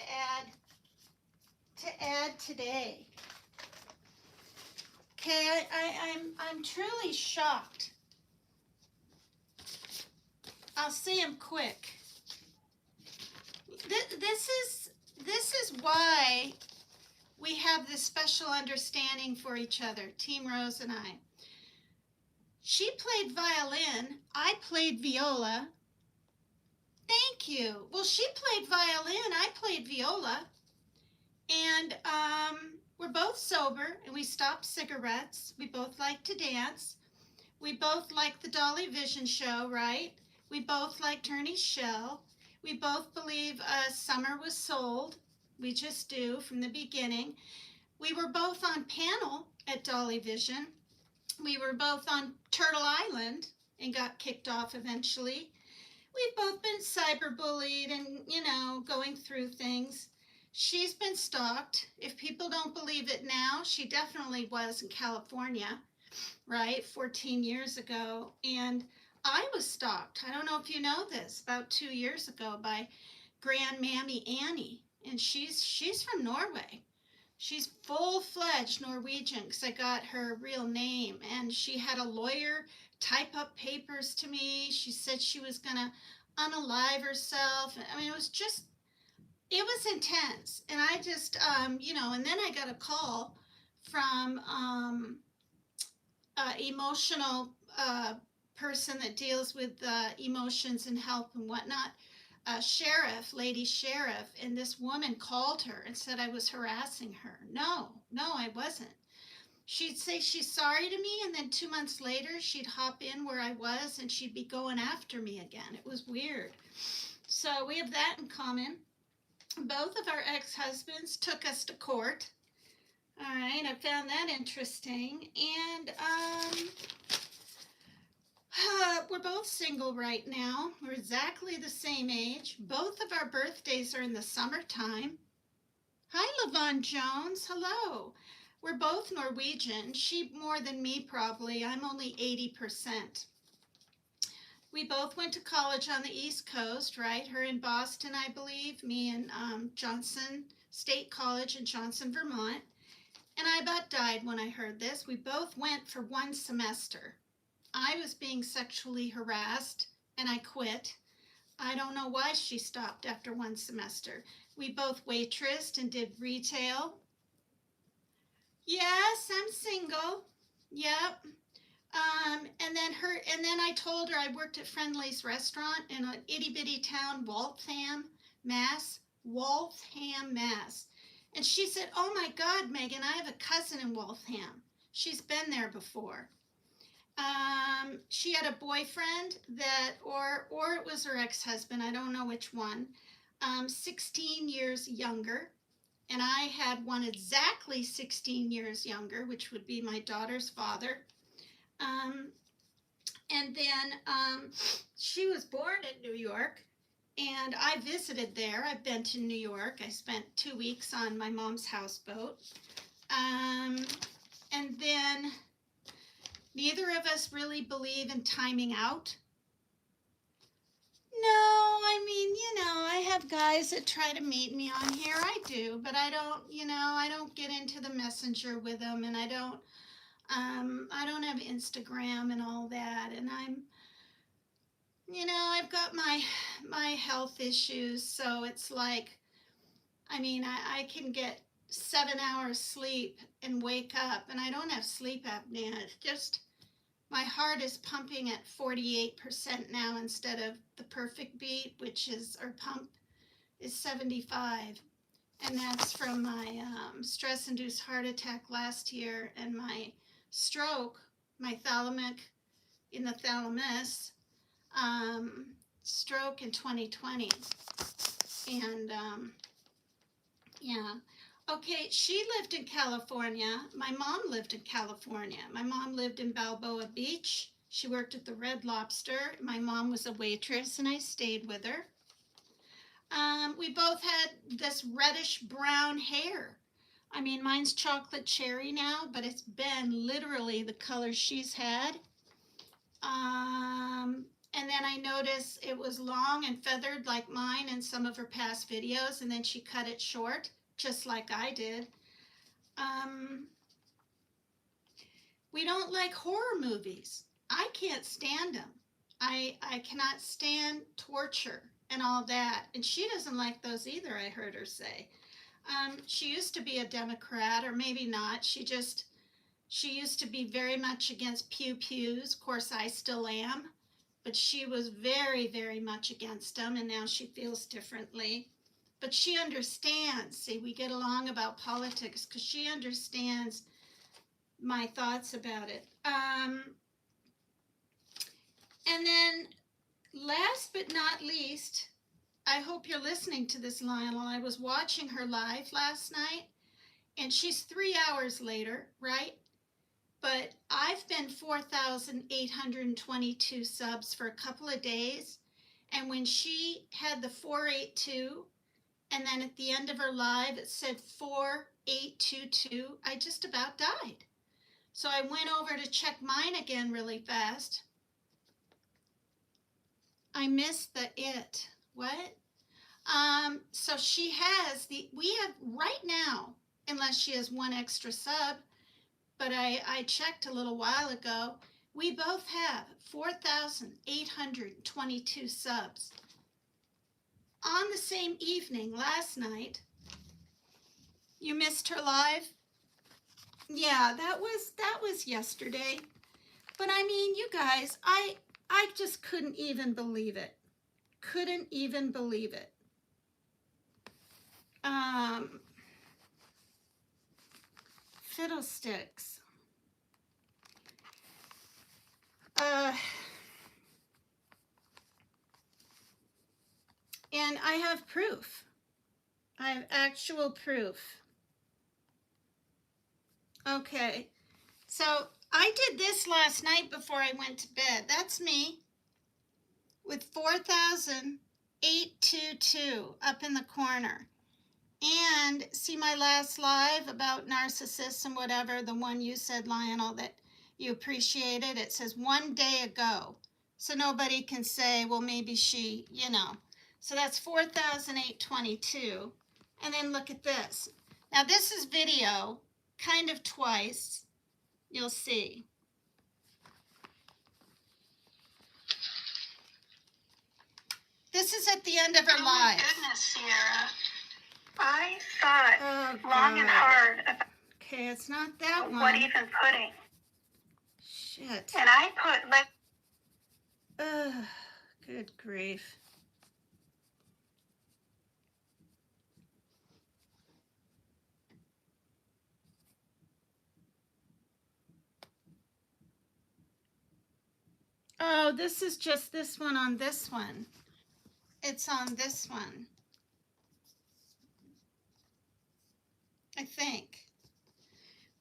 add today. Okay, I'm truly shocked. I'll say them quick. This is why we have this special understanding for each other, Team Rose and I. She played violin, I played viola. Thank you. Well, she played violin, I played viola. And we're both sober, and we stopped cigarettes. We both like to dance. We both like the Dolly Vision show, right? We both like Ernie Shell. We both believe summer was sold. We just do from the beginning. We were both on panel at Dolly Vision. We were both on Turtle Island and got kicked off eventually. We've both been cyberbullied and, going through things. She's been stalked. If people don't believe it now, she definitely was in California, right? 14 years ago. And I was stalked. I don't know if you know this, about 2 years ago by Grandmammy Annie. And she's from Norway. She's full-fledged Norwegian because I got her real name. And she had a lawyer type up papers to me. She said she was going to unalive herself. I mean, it was intense. And I just, and then I got a call from emotional person that deals with emotions and help and whatnot, lady sheriff, and this woman called her and said I was harassing her. No, I wasn't. She'd say she's sorry to me, and then 2 months later, she'd hop in where I was, and she'd be going after me again. It was weird. So we have that in common. Both of our ex-husbands took us to court. All right, I found that interesting. And we're both single right now. We're exactly the same age. Both of our birthdays are in the summertime. Hi, Lavon Jones. Hello. We're both Norwegian. She more than me, probably. I'm only 80%. We both went to college on the East Coast, right? Her in Boston, I believe. Me in Johnson State College in Johnson, Vermont. And I about died when I heard this. We both went for 1 semester. I was being sexually harassed, and I quit. I don't know why she stopped after 1 semester. We both waitressed and did retail. Yes, I'm single. Yep. And then I told her I worked at Friendly's restaurant in an itty bitty town, Waltham, Mass. Waltham, Mass. And she said, "Oh my God, Megan, I have a cousin in Waltham. She's been there before." She had a boyfriend or it was her ex-husband, I don't know which one, 16 years younger. and I had one exactly 16 years younger, which would be my daughter's father. Um, and then she was born in New York, and I visited there. I've been to New York. I spent 2 weeks on my mom's houseboat. And then neither of us really believe in timing out. No, I mean, I have guys that try to meet me on here. I do, but I don't, I don't get into the messenger with them, and I don't have Instagram and all that, and I've got my health issues, so it's like, I mean, I can get 7 hours sleep and wake up, and I don't have sleep apnea. It's just my heart is pumping at 48% now instead of the perfect beat, which is, or pump is 75. And that's from my stress-induced heart attack last year and my stroke, my thalamic in the thalamus, stroke in 2020. And yeah. Okay, she lived in California. My mom lived in California. My mom lived in Balboa Beach. She worked at the Red Lobster. My mom was a waitress, and I stayed with her. We both had this reddish brown hair. I mean, mine's chocolate cherry now, but it's been literally the color she's had. And then I noticed it was long and feathered like mine in some of her past videos, and then she cut it short, just like I did. We don't like horror movies. I can't stand them. I cannot stand torture and all that. And she doesn't like those either, I heard her say. She used to be a Democrat, or maybe not. She used to be very much against pew-pews. Of course, I still am. But she was very, very much against them, and now she feels differently. But she understands. See, we get along about politics because she understands my thoughts about it. And then last but not least, I hope you're listening to this, Lionel. I was watching her live last night, and she's 3 hours later, right? But I've been 4,822 subs for a couple of days. And when she had the 482, and then at the end of her live, it said 4822, I just about died. So I went over to check mine again really fast. I missed the it. What? So she has we have right now, unless she has one extra sub, but I checked a little while ago, we both have 4,822 subs. On the same evening last night, you missed her live? Yeah, that was yesterday. But I mean, you guys, I just couldn't even believe it. Couldn't even believe it. Fiddlesticks. And I have proof. I have actual proof. Okay, so I did this last night before I went to bed. That's me with 4,822 up in the corner. And see my last live about narcissists and whatever, the one you said, Lionel, that you appreciated. It says 1 day ago. So nobody can say, well, maybe she, So that's 4,822. And then look at this. Now this is video, kind of twice. You'll see. This is at the end of her live. Oh my goodness, Sierra. I thought long and hard about okay, it's not that one. What even putting. Shit. And I put good grief. Oh, this is just this one on this one. It's on this one. I think.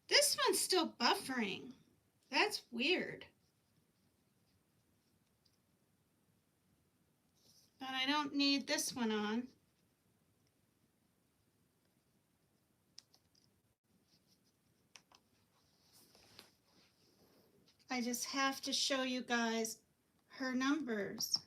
This one's still buffering. That's weird. But I don't need this one on. I just have to show you guys her numbers.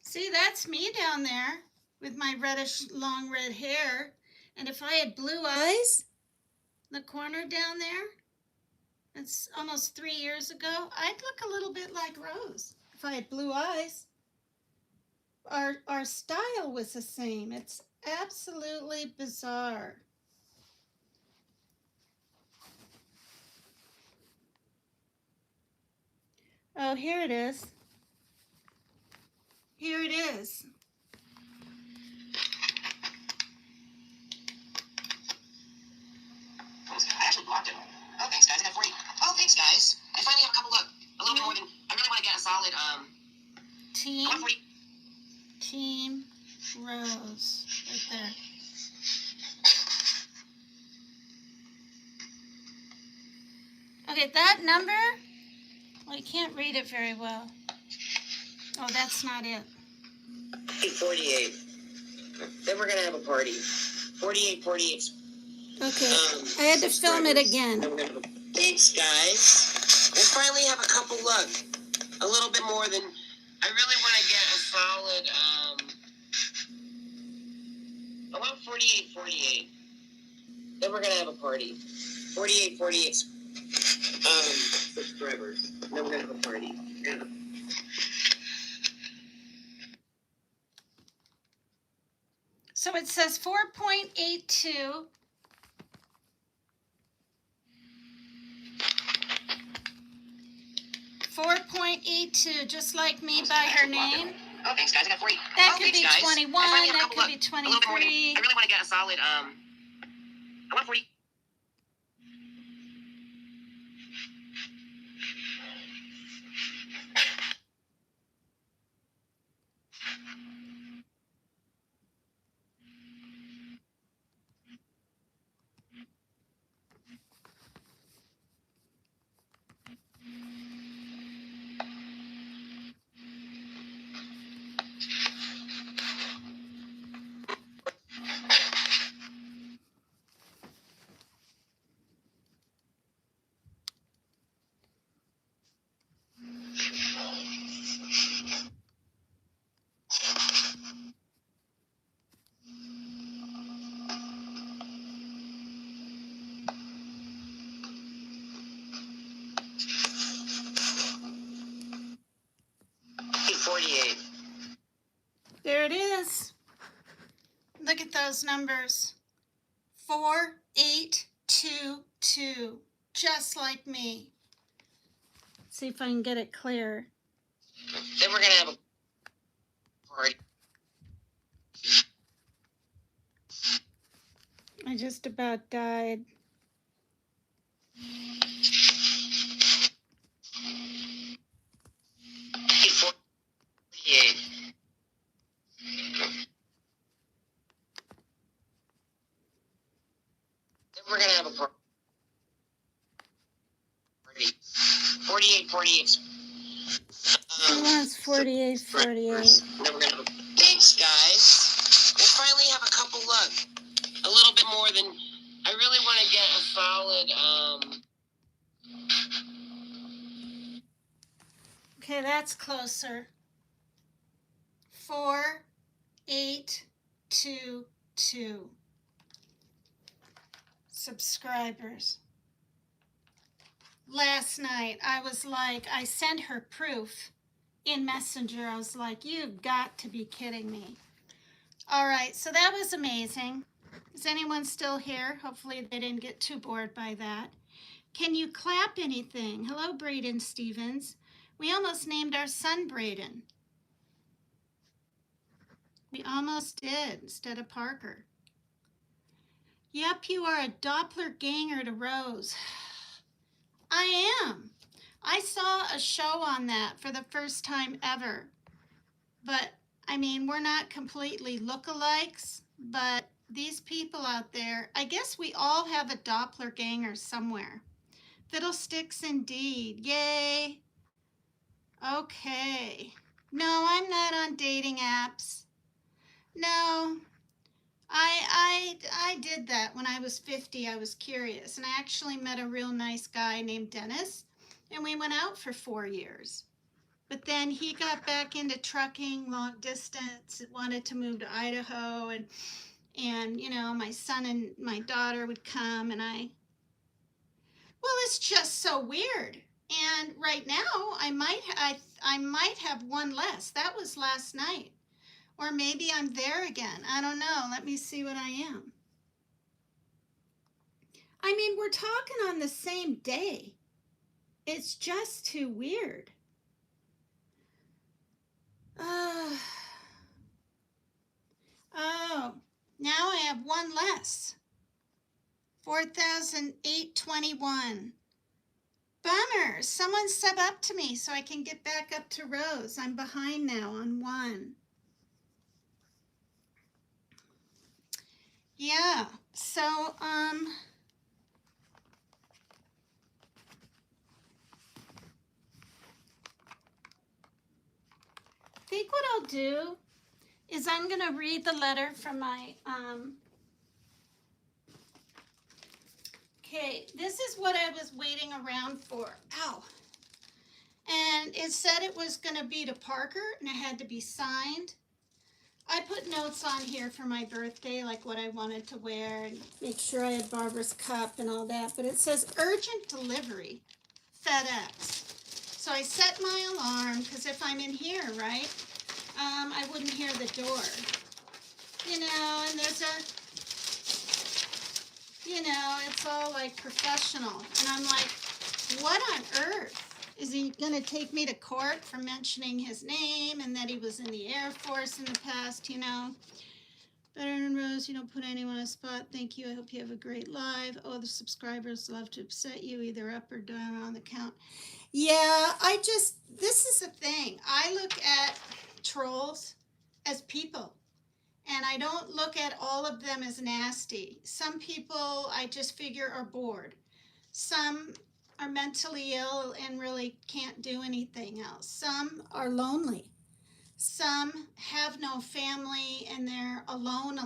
See, that's me down there with my reddish long red hair. And if I had blue eyes, the corner down there, it's almost 3 years ago, I'd look a little bit like Rose if I had blue eyes. Our style was the same. It's absolutely bizarre. Oh, here it is. Here it is. I actually blocked it. Oh, thanks, guys. I got 40. Oh, thanks, guys. I finally have a couple. Look, a little bit more than. I really want to get a solid. Team. 140. Team Rose, right there. Okay, that number. Well, you can't read it very well. Oh, that's not it. 48. Then we're gonna have a party. 48, 48. Okay, I had to film it again. Thanks, guys. We finally have a couple. Look, a little bit more than. I really want to get a solid. I want 48, 48. Then we're gonna have a party. 48, 48. Subscribers. Then we're gonna have a party. Yeah. So it says 4.82. .82, just like me by her name. Oh, thanks, guys. I got 40. That oh, could thanks, be guys. 21. That could be 23. I really want to get a solid. I want 40. There it is. Look at those numbers. 4, 8, 2, 2. Just like me. Let's see if I can get it clear. Then we're gonna have a party. I just about died. We're gonna have a party. 48, 48. Who wants 48, 48? Then we're gonna have a... Thanks, guys. We'll finally have a couple. Look, a little bit more than. I really want to get a solid. Okay, that's closer. 4, 8, 2, 2. Subscribers. Last night, I was like, I sent her proof in Messenger. I was like, you've got to be kidding me. All right, so that was amazing. Is anyone still here? Hopefully they didn't get too bored by that. Can you clap anything? Hello, Braden Stevens. We almost named our son Braden. We almost did instead of Parker. Yep, you are a doppelganger to Rose. I am. I saw a show on that for the first time ever. But, I mean, we're not completely lookalikes, but these people out there, I guess we all have a doppelganger somewhere. Fiddlesticks indeed. Yay. Okay. No, I'm not on dating apps. No. I did that when I was 50. I was curious, and I actually met a real nice guy named Dennis, and we went out for 4 years. But then he got back into trucking, long distance, wanted to move to Idaho, and you know, my son and my daughter would come, and well, it's just so weird. And right now, I might have one less. That was last night. Or maybe I'm there again. I don't know. Let me see what I am. I mean, we're talking on the same day. It's just too weird. Oh, now I have one less. 4,821. Bummer. Someone sub up to me so I can get back up to Rose. I'm behind now on 1. Yeah, so, I think what I'll do is I'm going to read the letter from my, okay, this is what I was waiting around for. Ow. And it said it was going to be to Parker, and it had to be signed. I put notes on here for my birthday, like what I wanted to wear, and make sure I had Barbara's cup and all that. But it says urgent delivery, FedEx. So I set my alarm, because if I'm in here, right, I wouldn't hear the door. You know, and there's it's all like professional. And I'm like, what on earth? Is he going to take me to court for mentioning his name and that he was in the Air Force in the past, you know? Better than Rose, you don't put anyone on a spot. Thank you. I hope you have a great live. Oh, the subscribers love to upset you, either up or down on the count. Yeah, this is the thing. I look at trolls as people, and I don't look at all of them as nasty. Some people I just figure are bored. Some are mentally ill and really can't do anything else. Some are lonely. Some have no family and they're alone.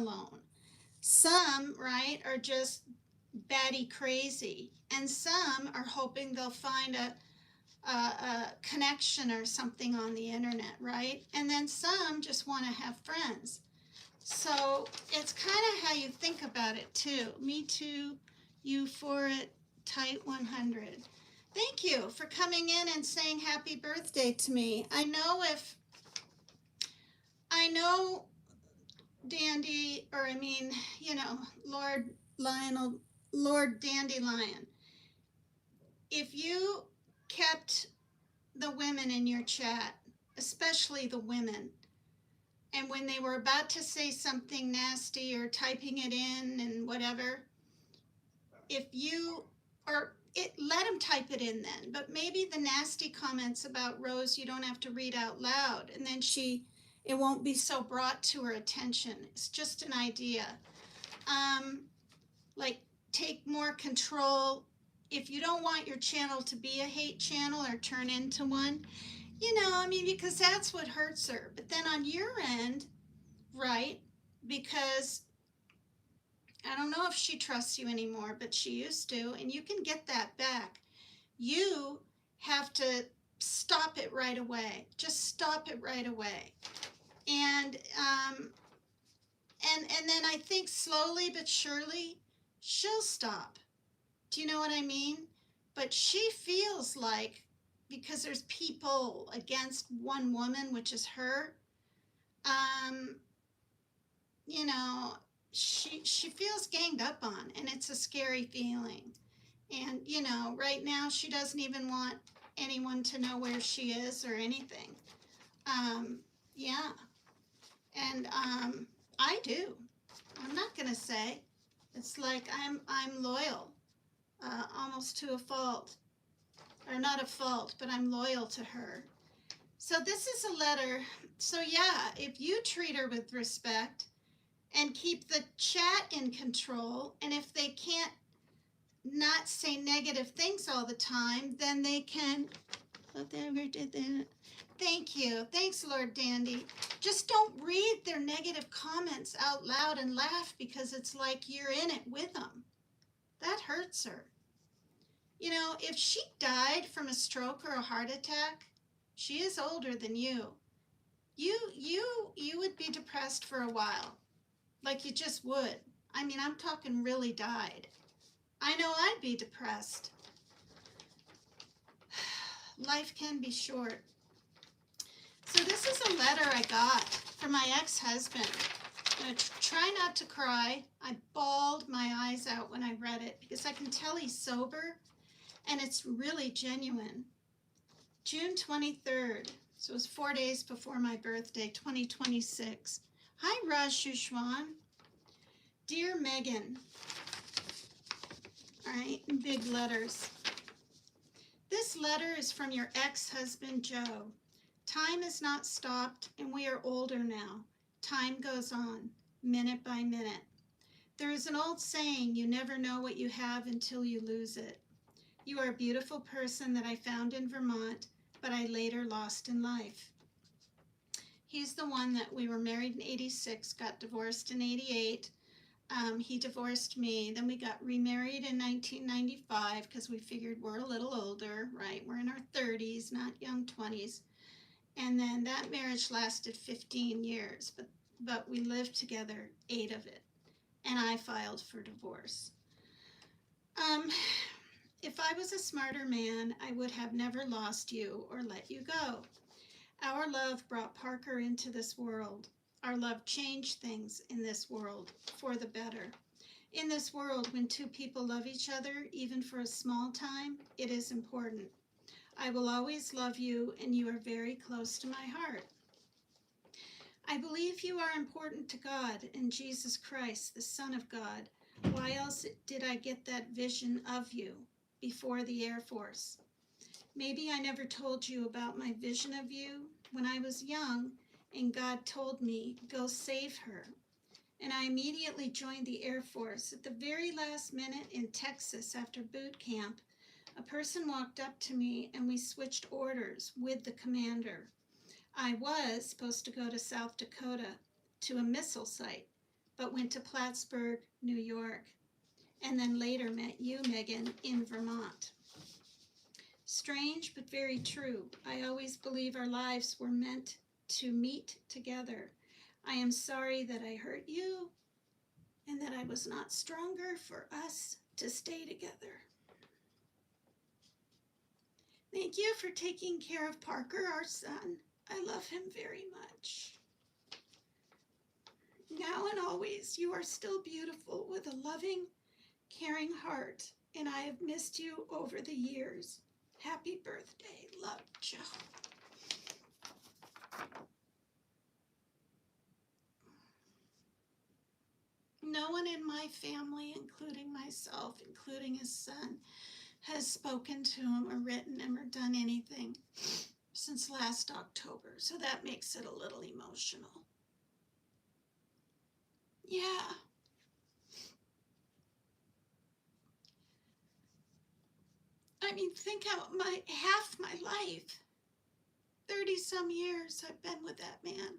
Some, right, are just batty crazy. And some are hoping they'll find a connection or something on the internet, right? And then some just want to have friends. So it's kind of how you think about it too. Me too, you for it, tight 100. Thank you for coming in and saying happy birthday to me. I know Dandy, or I mean, you know, Lord Dandelion, if you kept the women in your chat, especially the women, and when they were about to say something nasty or typing it in and whatever, let them type it in then, but maybe the nasty comments about Rose you don't have to read out loud, and then it won't be so brought to her attention. It's just an idea. Like, take more control. If you don't want your channel to be a hate channel or turn into one, you know, I mean, because that's what hurts her. But then on your end, right, because I don't know if she trusts you anymore, but she used to, and you can get that back. You have to stop it right away. Just stop it right away. And then I think slowly but surely she'll stop. Do you know what I mean? But she feels like, because there's people against one woman, which is her, you know, she feels ganged up on, and it's a scary feeling. And, you know, right now she doesn't even want anyone to know where she is or anything. Yeah, and I do. I'm not gonna say. It's like I'm loyal, almost to a fault, or not a fault, but I'm loyal to her. So this is a letter. So yeah, if you treat her with respect and keep the chat in control, and if they can't not say negative things all the time, then they can. Thank you. Thanks, Lord Dandy. Just don't read their negative comments out loud and laugh because it's like you're in it with them. That hurts her. You know, if she died from a stroke or a heart attack, she is older than you. You would be depressed for a while. Like you just would. I mean, I'm talking really died. I know I'd be depressed. Life can be short. So this is a letter I got from my ex-husband. I'm going to try not to cry. I bawled my eyes out when I read it because I can tell he's sober and it's really genuine. June 23rd, so it was 4 days before my birthday, 2026. Hi, Raj Shushwan. Dear Megan. All right, in big letters. This letter is from your ex-husband, Joe. Time has not stopped, and we are older now. Time goes on, minute by minute. There is an old saying, you never know what you have until you lose it. You are a beautiful person that I found in Vermont, but I later lost in life. He's the one that we were married in 86, got divorced in 88. He divorced me. Then we got remarried in 1995 because we figured we're a little older, right? We're in our 30s, not young 20s. And then that marriage lasted 15 years, but we lived together 8 of it. And I filed for divorce. If I was a smarter man, I would have never lost you or let you go. Our love brought Parker into this world. Our love changed things in this world for the better. In this world, when two people love each other, even for a small time, it is important. I will always love you, and you are very close to my heart. I believe you are important to God and Jesus Christ, the Son of God. Why else did I get that vision of you before the Air Force? Maybe I never told you about my vision of you when I was young, and God told me, go save her. And I immediately joined the Air Force. At the very last minute in Texas after boot camp, a person walked up to me and we switched orders with the commander. I was supposed to go to South Dakota to a missile site, but went to Plattsburgh, New York, and then later met you, Megan, in Vermont. Strange, but very true. I always believe our lives were meant to meet together. I am sorry that I hurt you and that I was not stronger for us to stay together. Thank you for taking care of Parker, our son. I love him very much. Now and always, you are still beautiful with a loving, caring heart, and I have missed you over the years. Happy birthday, love, Joe. No one in my family, including myself, including his son, has spoken to him or written him or done anything since last October, so that makes it a little emotional. Yeah. I mean, think how half my life, 30 some years I've been with that man.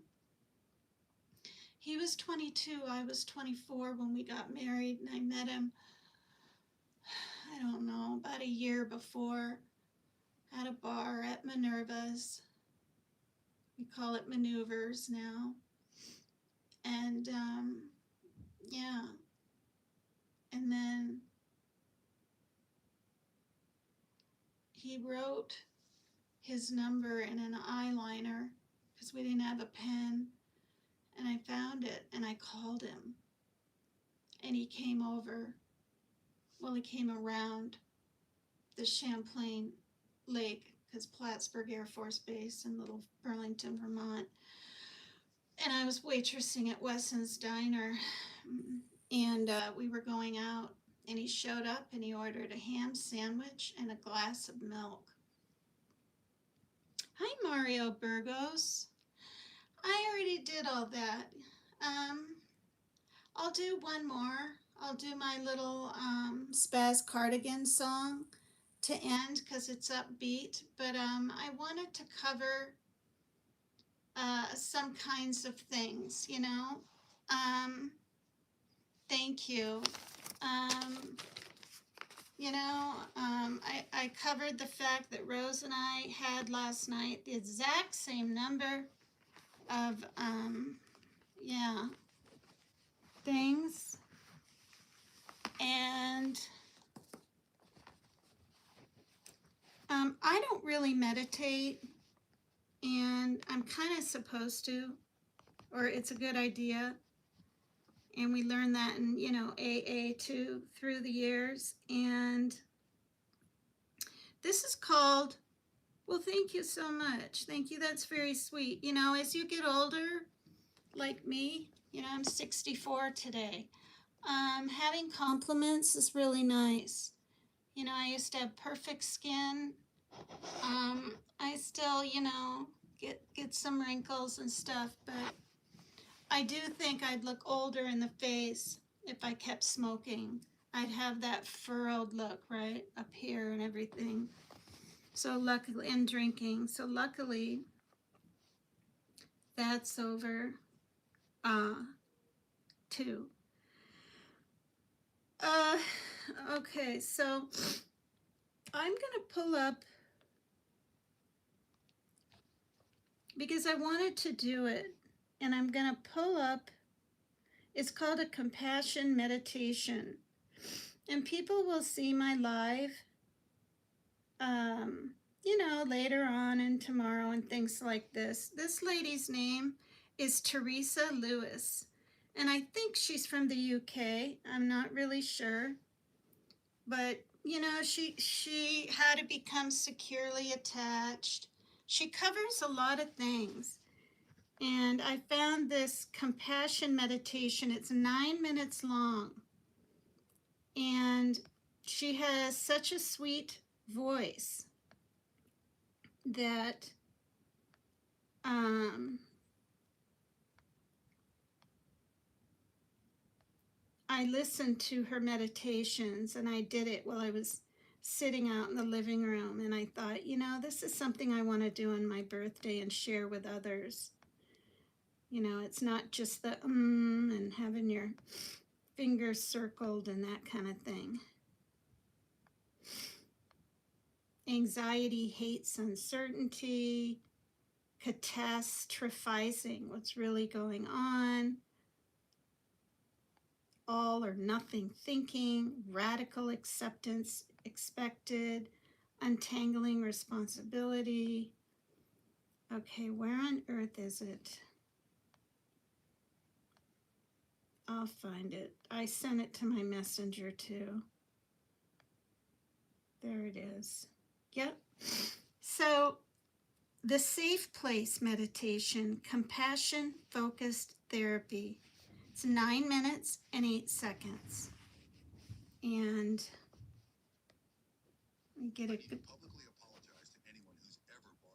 He was 22, I was 24 when we got married, and I met him, I don't know, about a year before at a bar at Minerva's. We call it Maneuvers now. And yeah. And then he wrote his number in an eyeliner because we didn't have a pen. And I found it and I called him. And he came over. Well, he came around the Champlain Lake because Plattsburgh Air Force Base in Little Burlington, Vermont. And I was waitressing at Wesson's Diner, and we were going out, and he showed up and he ordered a ham sandwich and a glass of milk. Hi, Mario Burgos. I already did all that. I'll do one more. I'll do my little Spaz Cardigan song to end because it's upbeat. But I wanted to cover some kinds of things, you know. Thank you. I covered the fact that Rose and I had last night the exact same number of, things. And I don't really meditate, and I'm kind of supposed to, or it's a good idea. And we learned that in, AA too, through the years. And this is called, well, thank you so much. Thank you, that's very sweet. As you get older, like me, I'm 64 today. Having compliments is really nice. I used to have perfect skin. I still, get some wrinkles and stuff, but I do think I'd look older in the face if I kept smoking. I'd have that furrowed look, right, up here and everything. So luckily, and drinking. So luckily, that's over, too. Okay, so I'm gonna pull up, because I wanted to do it, and I'm gonna pull up, it's called a compassion meditation, and people will see my live, later on and tomorrow and things like this. This lady's name is Teresa Lewis, and I think she's from the UK. I'm not really sure, but she how to become securely attached. She covers a lot of things. And I found this compassion meditation. It's 9 minutes long. And she has such a sweet voice that I listened to her meditations, and I did it while I was sitting out in the living room, and I thought, this is something I want to do on my birthday and share with others. It's not just the and having your fingers circled and that kind of thing. Anxiety hates uncertainty, catastrophizing what's really going on, all or nothing thinking, radical acceptance expected, untangling responsibility. Okay, where on earth is it? I'll find it. I sent it to my messenger too. There it is. Yep. So the safe place meditation, compassion focused therapy. It's 9 minutes and 8 seconds. And let me get a good. Publicly apologize to anyone who's ever bought a.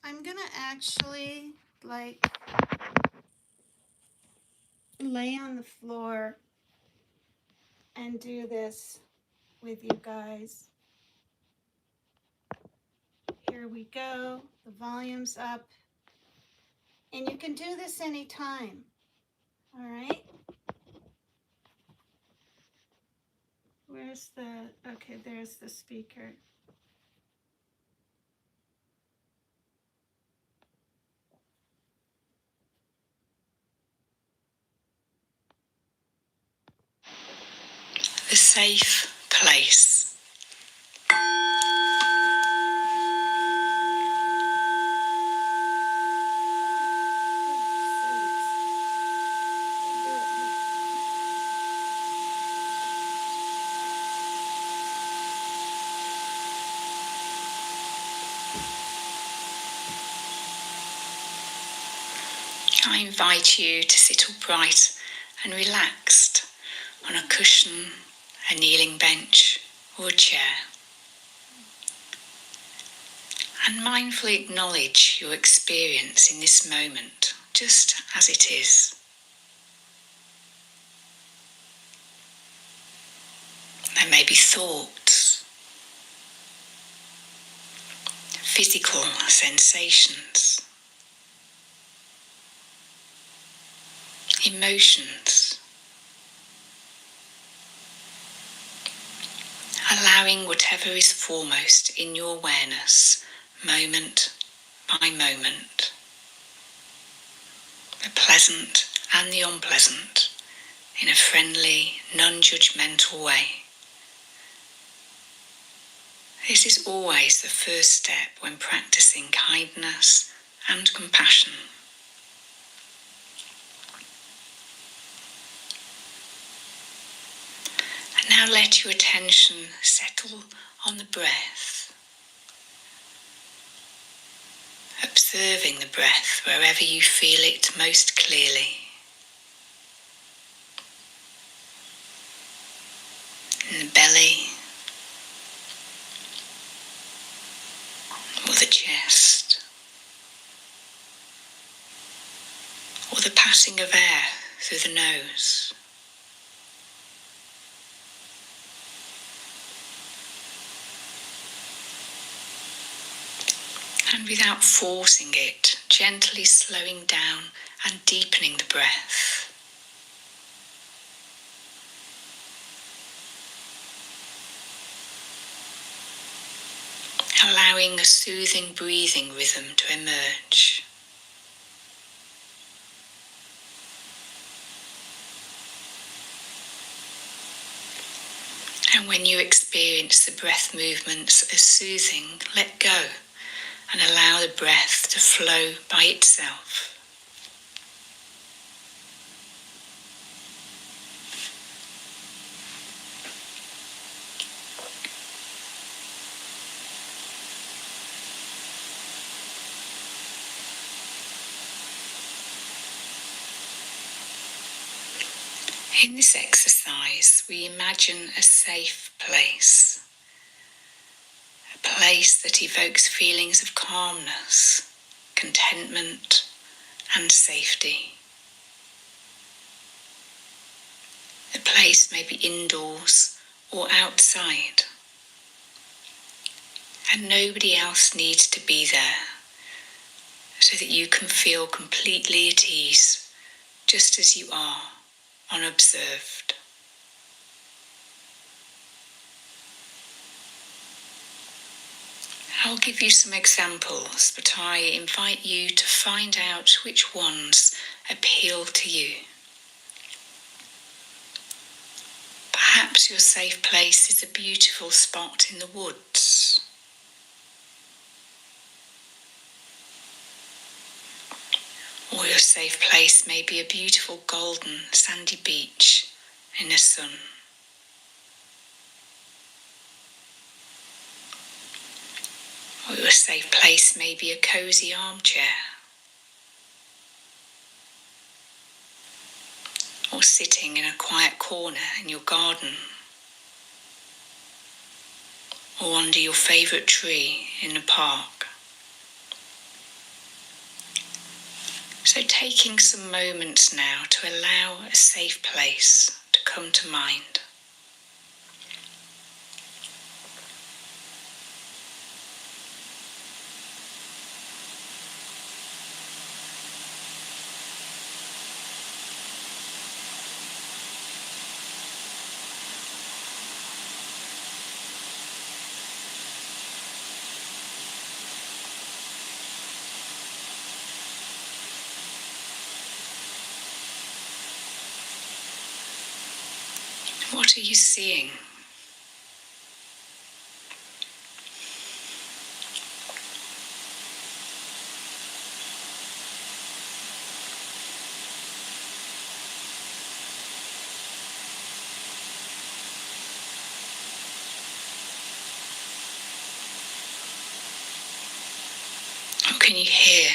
I'm gonna actually lay on the floor and do this with you guys. Here we go. The volume's up. And you can do this anytime. All right? Where's the, okay, there's the speaker. The safe place. I invite you to sit upright and relaxed on a cushion, a kneeling bench, or a chair. And mindfully acknowledge your experience in this moment, just as it is. There may be thoughts, physical sensations, emotions, allowing whatever is foremost in your awareness, moment by moment, the pleasant and the unpleasant, in a friendly, non-judgmental way. This is always the first step when practicing kindness and compassion. And now let your attention settle on the breath, observing the breath wherever you feel it most clearly. In the belly, or the chest, or the passing of air through the nose. And without forcing it, gently slowing down and deepening the breath. Allowing a soothing breathing rhythm to emerge. And when you experience the breath movements as soothing, let go and allow the breath to flow by itself. In this exercise, we imagine a safe place. A place that evokes feelings of calmness, contentment, and safety. The place may be indoors or outside, and nobody else needs to be there, so that you can feel completely at ease, just as you are, unobserved. I'll give you some examples, but I invite you to find out which ones appeal to you. Perhaps your safe place is a beautiful spot in the woods. Or your safe place may be a beautiful golden sandy beach in the sun. Or your safe place may be a cosy armchair. Or sitting in a quiet corner in your garden. Or under your favourite tree in the park. So taking some moments now to allow a safe place to come to mind. What are you seeing? What can you hear?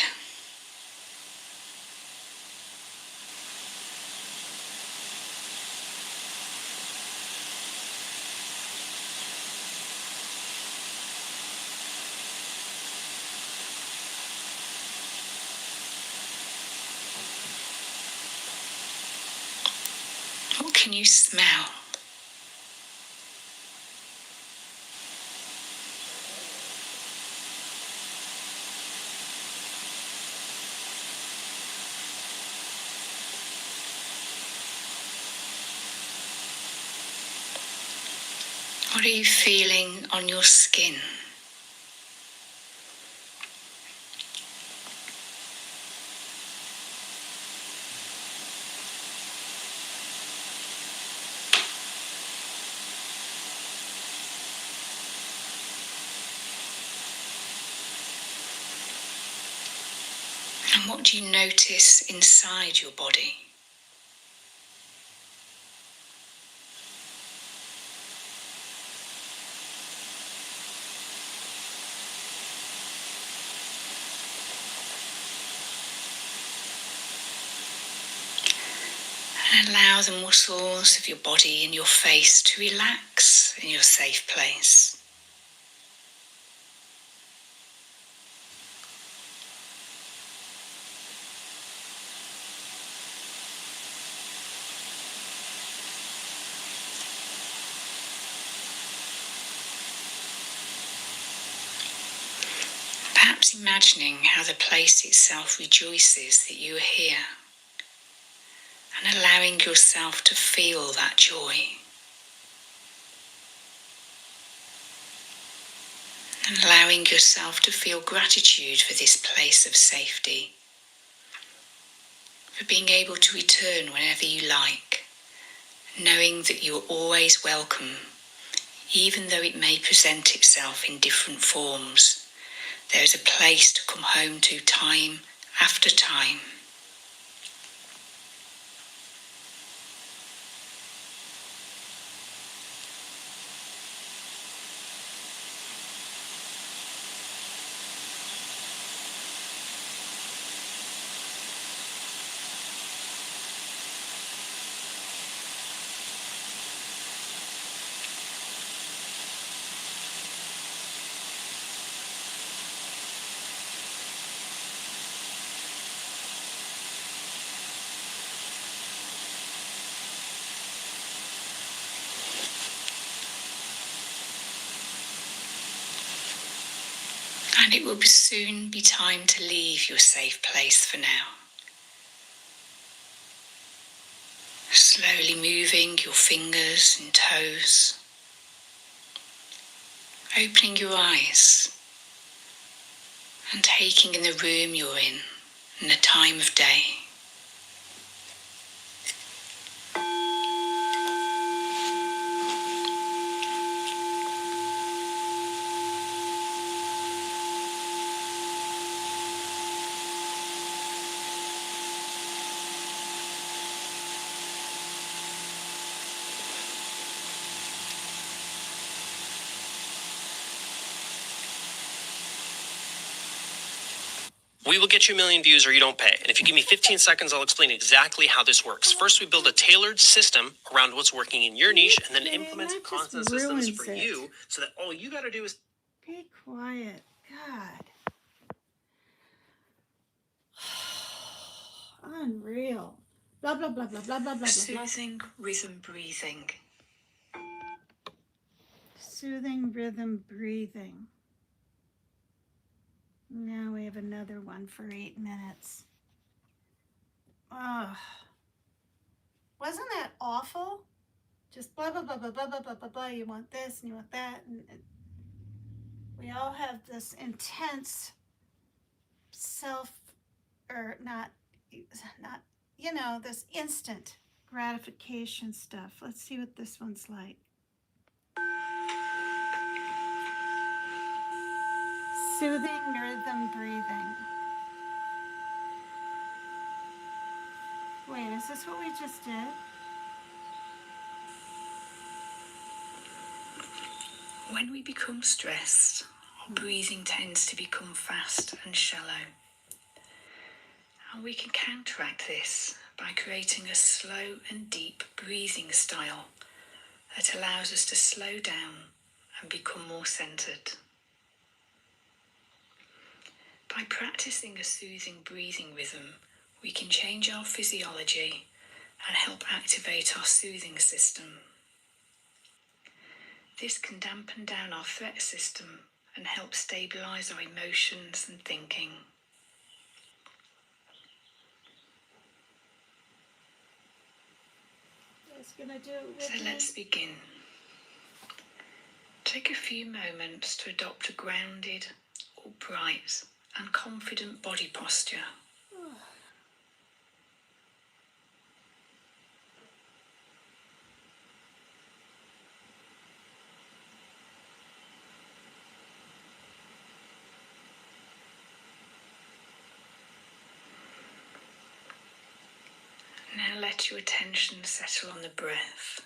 can you smell? What are you feeling on your skin? And what do you notice inside your body? And allow the muscles of your body and your face to relax in your safe place. Perhaps imagining how the place itself rejoices that you are here, and allowing yourself to feel that joy. And allowing yourself to feel gratitude for this place of safety, for being able to return whenever you like, knowing that you're always welcome, even though it may present itself in different forms. There is a place to come home to time after time. And it will soon be time to leave your safe place for now. Slowly moving your fingers and toes, opening your eyes and taking in the room you're in and the time of day. We will get you 1 million views or you don't pay. And if you give me 15 seconds, I'll explain exactly how this works. First, we build a tailored system around what's working in your niche and then implement constant systems for you so that all you got to do is... Be quiet. God. Unreal. Blah, blah, blah, blah, blah, blah, blah, blah. Soothing rhythm breathing. Soothing rhythm breathing. Now we have another one for 8 minutes. Ugh. Wasn't that awful? Just blah, blah, blah, blah, blah, blah, blah, blah, blah. You want this and you want that. And we all have this intense this instant gratification stuff. Let's see what this one's like. Soothing rhythm breathing. Wait, is this what we just did? When we become stressed, our breathing tends to become fast and shallow. And we can counteract this by creating a slow and deep breathing style that allows us to slow down and become more centered. By practicing a soothing breathing rhythm, we can change our physiology and help activate our soothing system. This can dampen down our threat system and help stabilise our emotions and thinking. Just gonna do it with So me. let's begin. Take a few moments to adopt a grounded, upright and confident body posture. Now let your attention settle on the breath.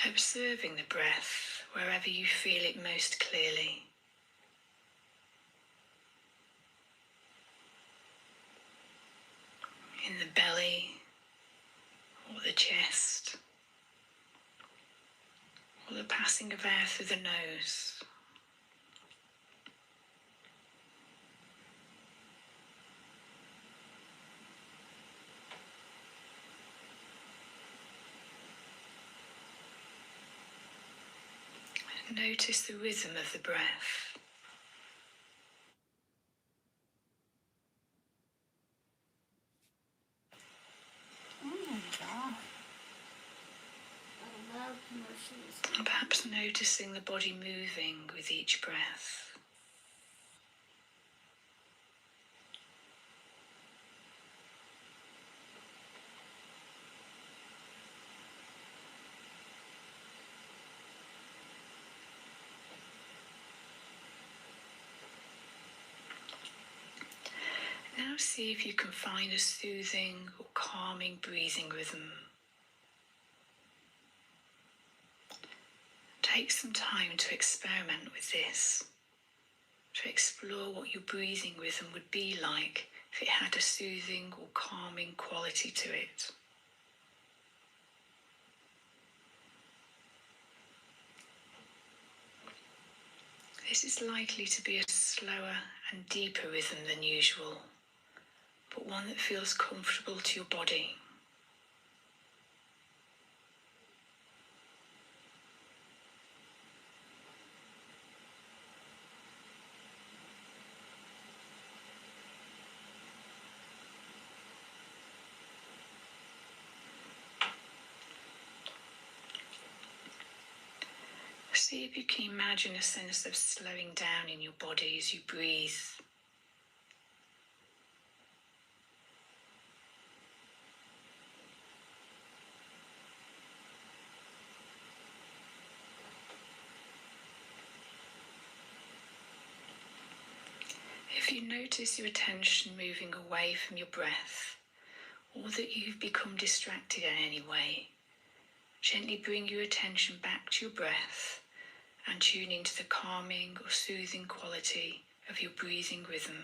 Observing the breath wherever you feel it most clearly. In the belly or the chest, or the passing of air through the nose. Notice the rhythm of the breath. Oh my God. I love commercials. And perhaps noticing the body moving with each breath. Now see if you can find a soothing or calming breathing rhythm. Take some time to experiment with this, to explore what your breathing rhythm would be like if it had a soothing or calming quality to it. This is likely to be a slower and deeper rhythm than usual, but one that feels comfortable to your body. See if you can imagine a sense of slowing down in your body as you breathe. If you notice your attention moving away from your breath, or that you've become distracted in any way, gently bring your attention back to your breath and tune into the calming or soothing quality of your breathing rhythm.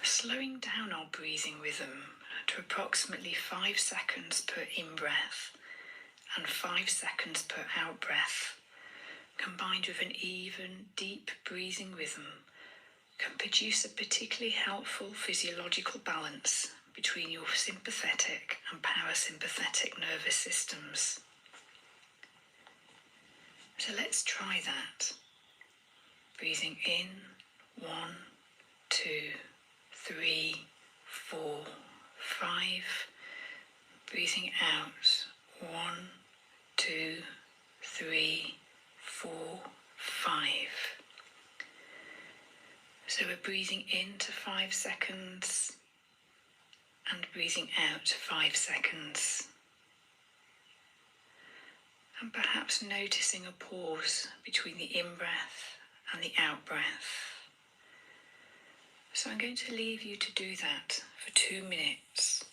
Slowing down our breathing rhythm to approximately 5 seconds per in-breath and 5 seconds per out-breath, combined with an even, deep breathing rhythm, can produce a particularly helpful physiological balance between your sympathetic and parasympathetic nervous systems. So let's try that. Breathing in, 1, 2, 3, 4, 5. Breathing out, 1, 2, 3, 4, 5. So we're breathing in to 5 seconds and breathing out 5 seconds. And perhaps noticing a pause between the in-breath and the out-breath. So I'm going to leave you to do that for 2 minutes.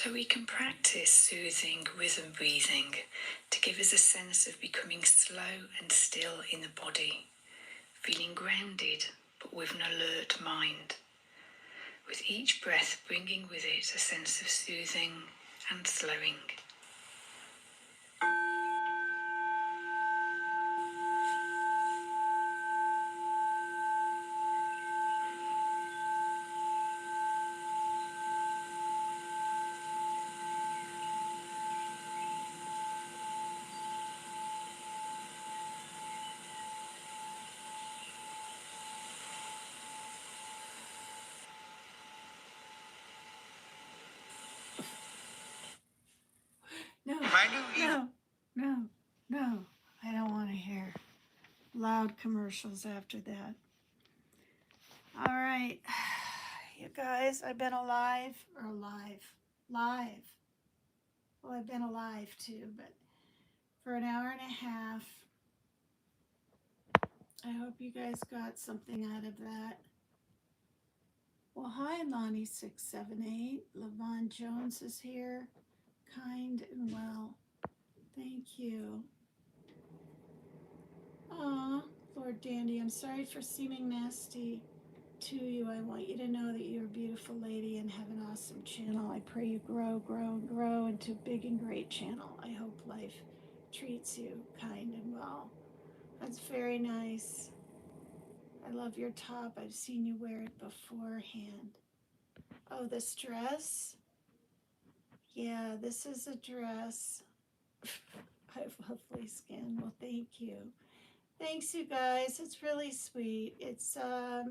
So we can practice soothing rhythm breathing to give us a sense of becoming slow and still in the body, feeling grounded but with an alert mind, with each breath bringing with it a sense of soothing and slowing. No, I don't want to hear loud commercials after that. All right, you guys, I've been live. Well, I've been alive too, but for an hour and a half. I hope you guys got something out of that. Well, hi, Lonnie678. Levon Jones is here. Kind and well. Thank you. Aw, Lord Dandy, I'm sorry for seeming nasty to you. I want you to know that you're a beautiful lady and have an awesome channel. I pray you grow into a big and great channel. I hope life treats you kind and well. That's very nice. I love your top. I've seen you wear it beforehand. Oh, this dress? Yeah, this is a dress. I have lovely skin. Well, thank you. Thanks, you guys. It's really sweet. It's, I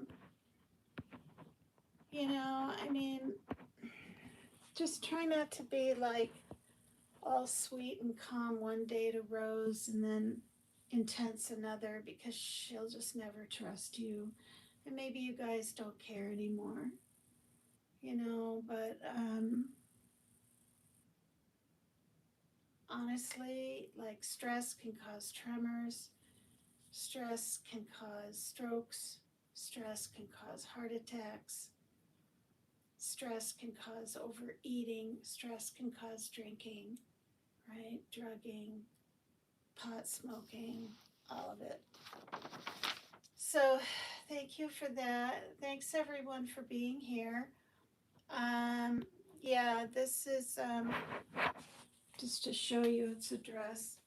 mean, just try not to be like all sweet and calm one day to Rose and then intense another, because she'll just never trust you. And maybe you guys don't care anymore, but honestly, like, stress can cause tremors, stress can cause strokes, stress can cause heart attacks, stress can cause overeating, stress can cause drinking, right? Drugging, pot smoking, all of it. So thank you for that. Thanks everyone for being here. Yeah, this is just to show you it's a dress.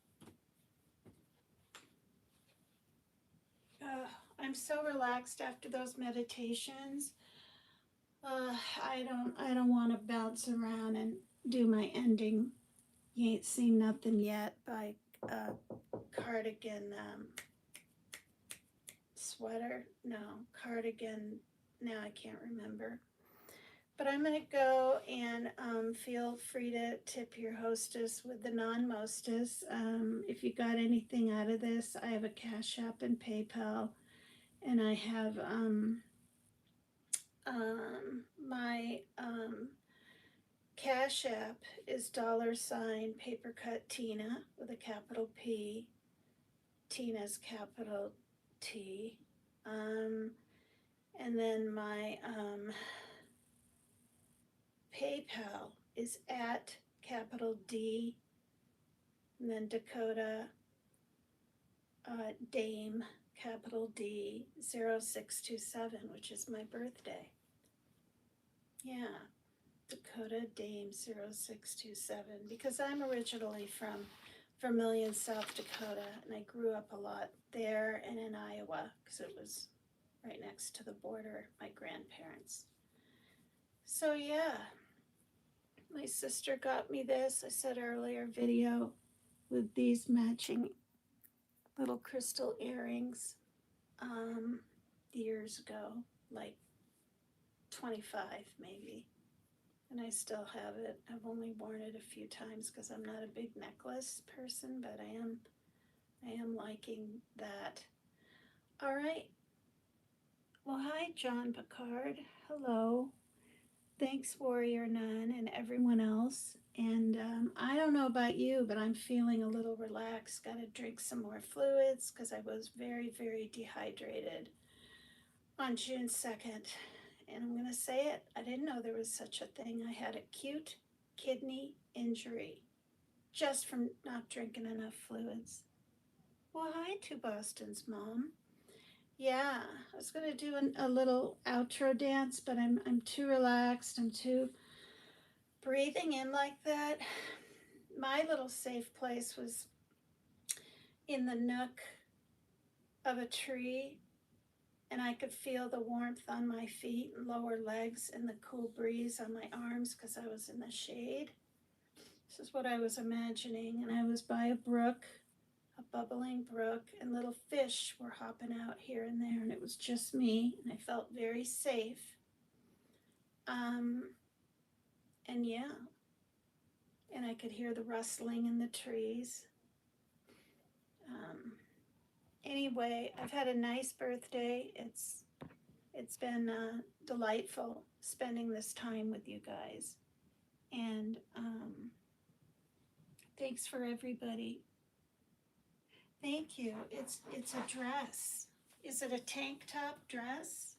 I'm so relaxed after those meditations. I don't want to bounce around and do my ending. You Ain't Seen Nothing Yet by Cardigan Sweater. No, Cardigan. Now I can't remember. But I'm going to go and feel free to tip your hostess with the non-mostess. If you got anything out of this, I have a Cash App and PayPal. And I have my Cash App is $ Papercut Tina with a capital P. Tina's capital T. And then my PayPal is at capital D, and then Dakota Dame, capital D, 0627, which is my birthday. Yeah, Dakota Dame 0627, because I'm originally from Vermilion, South Dakota, and I grew up a lot there and in Iowa, because it was right next to the border, my grandparents. So yeah, my sister got me this, I said earlier, video with these matching little crystal earrings years ago, like 25 maybe. And I still have it. I've only worn it a few times because I'm not a big necklace person, but I am liking that. All right. Well, hi, John Picard. Hello. Thanks, Warrior Nun, and everyone else. And I don't know about you, but I'm feeling a little relaxed. Got to drink some more fluids because I was very, very dehydrated on June 2nd. And I'm going to say it, I didn't know there was such a thing. I had acute kidney injury just from not drinking enough fluids. Well, hi to Boston's mom. Yeah, I was gonna do a little outro dance, but I'm too relaxed. I'm too breathing in like that. My little safe place was in the nook of a tree, and I could feel the warmth on my feet and lower legs and the cool breeze on my arms because I was in the shade. This is what I was imagining, and I was by a brook, a bubbling brook, and little fish were hopping out here and there, and it was just me, and I felt very safe. And yeah, and I could hear the rustling in the trees. Anyway, I've had a nice birthday. It's been delightful spending this time with you guys, and thanks for everybody. Thank you. It's a dress. Is it a tank top dress?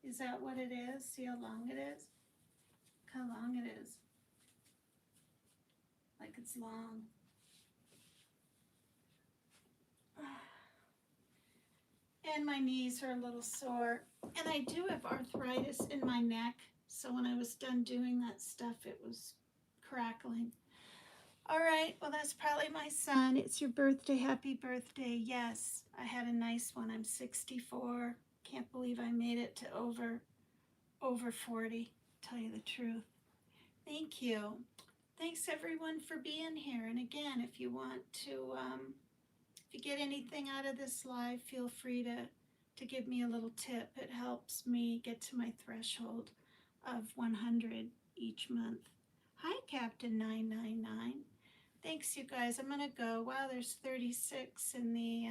Is that what it is? See how long it is? Look how long it is. Like it's long. And my knees are a little sore. And I do have arthritis in my neck. So when I was done doing that stuff, it was crackling. All right, well, that's probably my son. It's your birthday. Happy birthday. Yes, I had a nice one. I'm 64. Can't believe I made it to over 40, tell you the truth. Thank you. Thanks everyone for being here. And again, if you want to, if you get anything out of this live, feel free to give me a little tip. It helps me get to my threshold of 100 each month. Hi, Captain 999. Thanks, you guys. I'm gonna go. Wow, there's 36 in the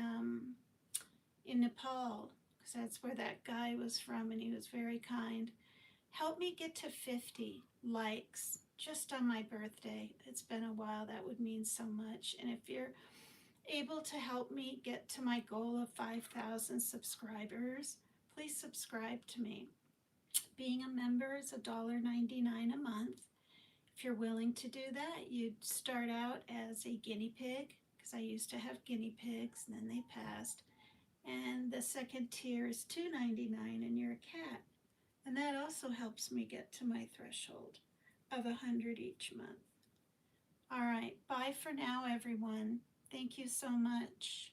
in Nepal, because that's where that guy was from, and he was very kind. Help me get to 50 likes just on my birthday. It's been a while. That would mean so much. And if you're able to help me get to my goal of 5,000 subscribers, please subscribe to me. Being a member is $1.99 a month. If you're willing to do that, you'd start out as a guinea pig, because I used to have guinea pigs and then they passed. And the second tier is $2.99 and you're a cat. And that also helps me get to my threshold of 100 each month. All right, bye for now, everyone. Thank you so much.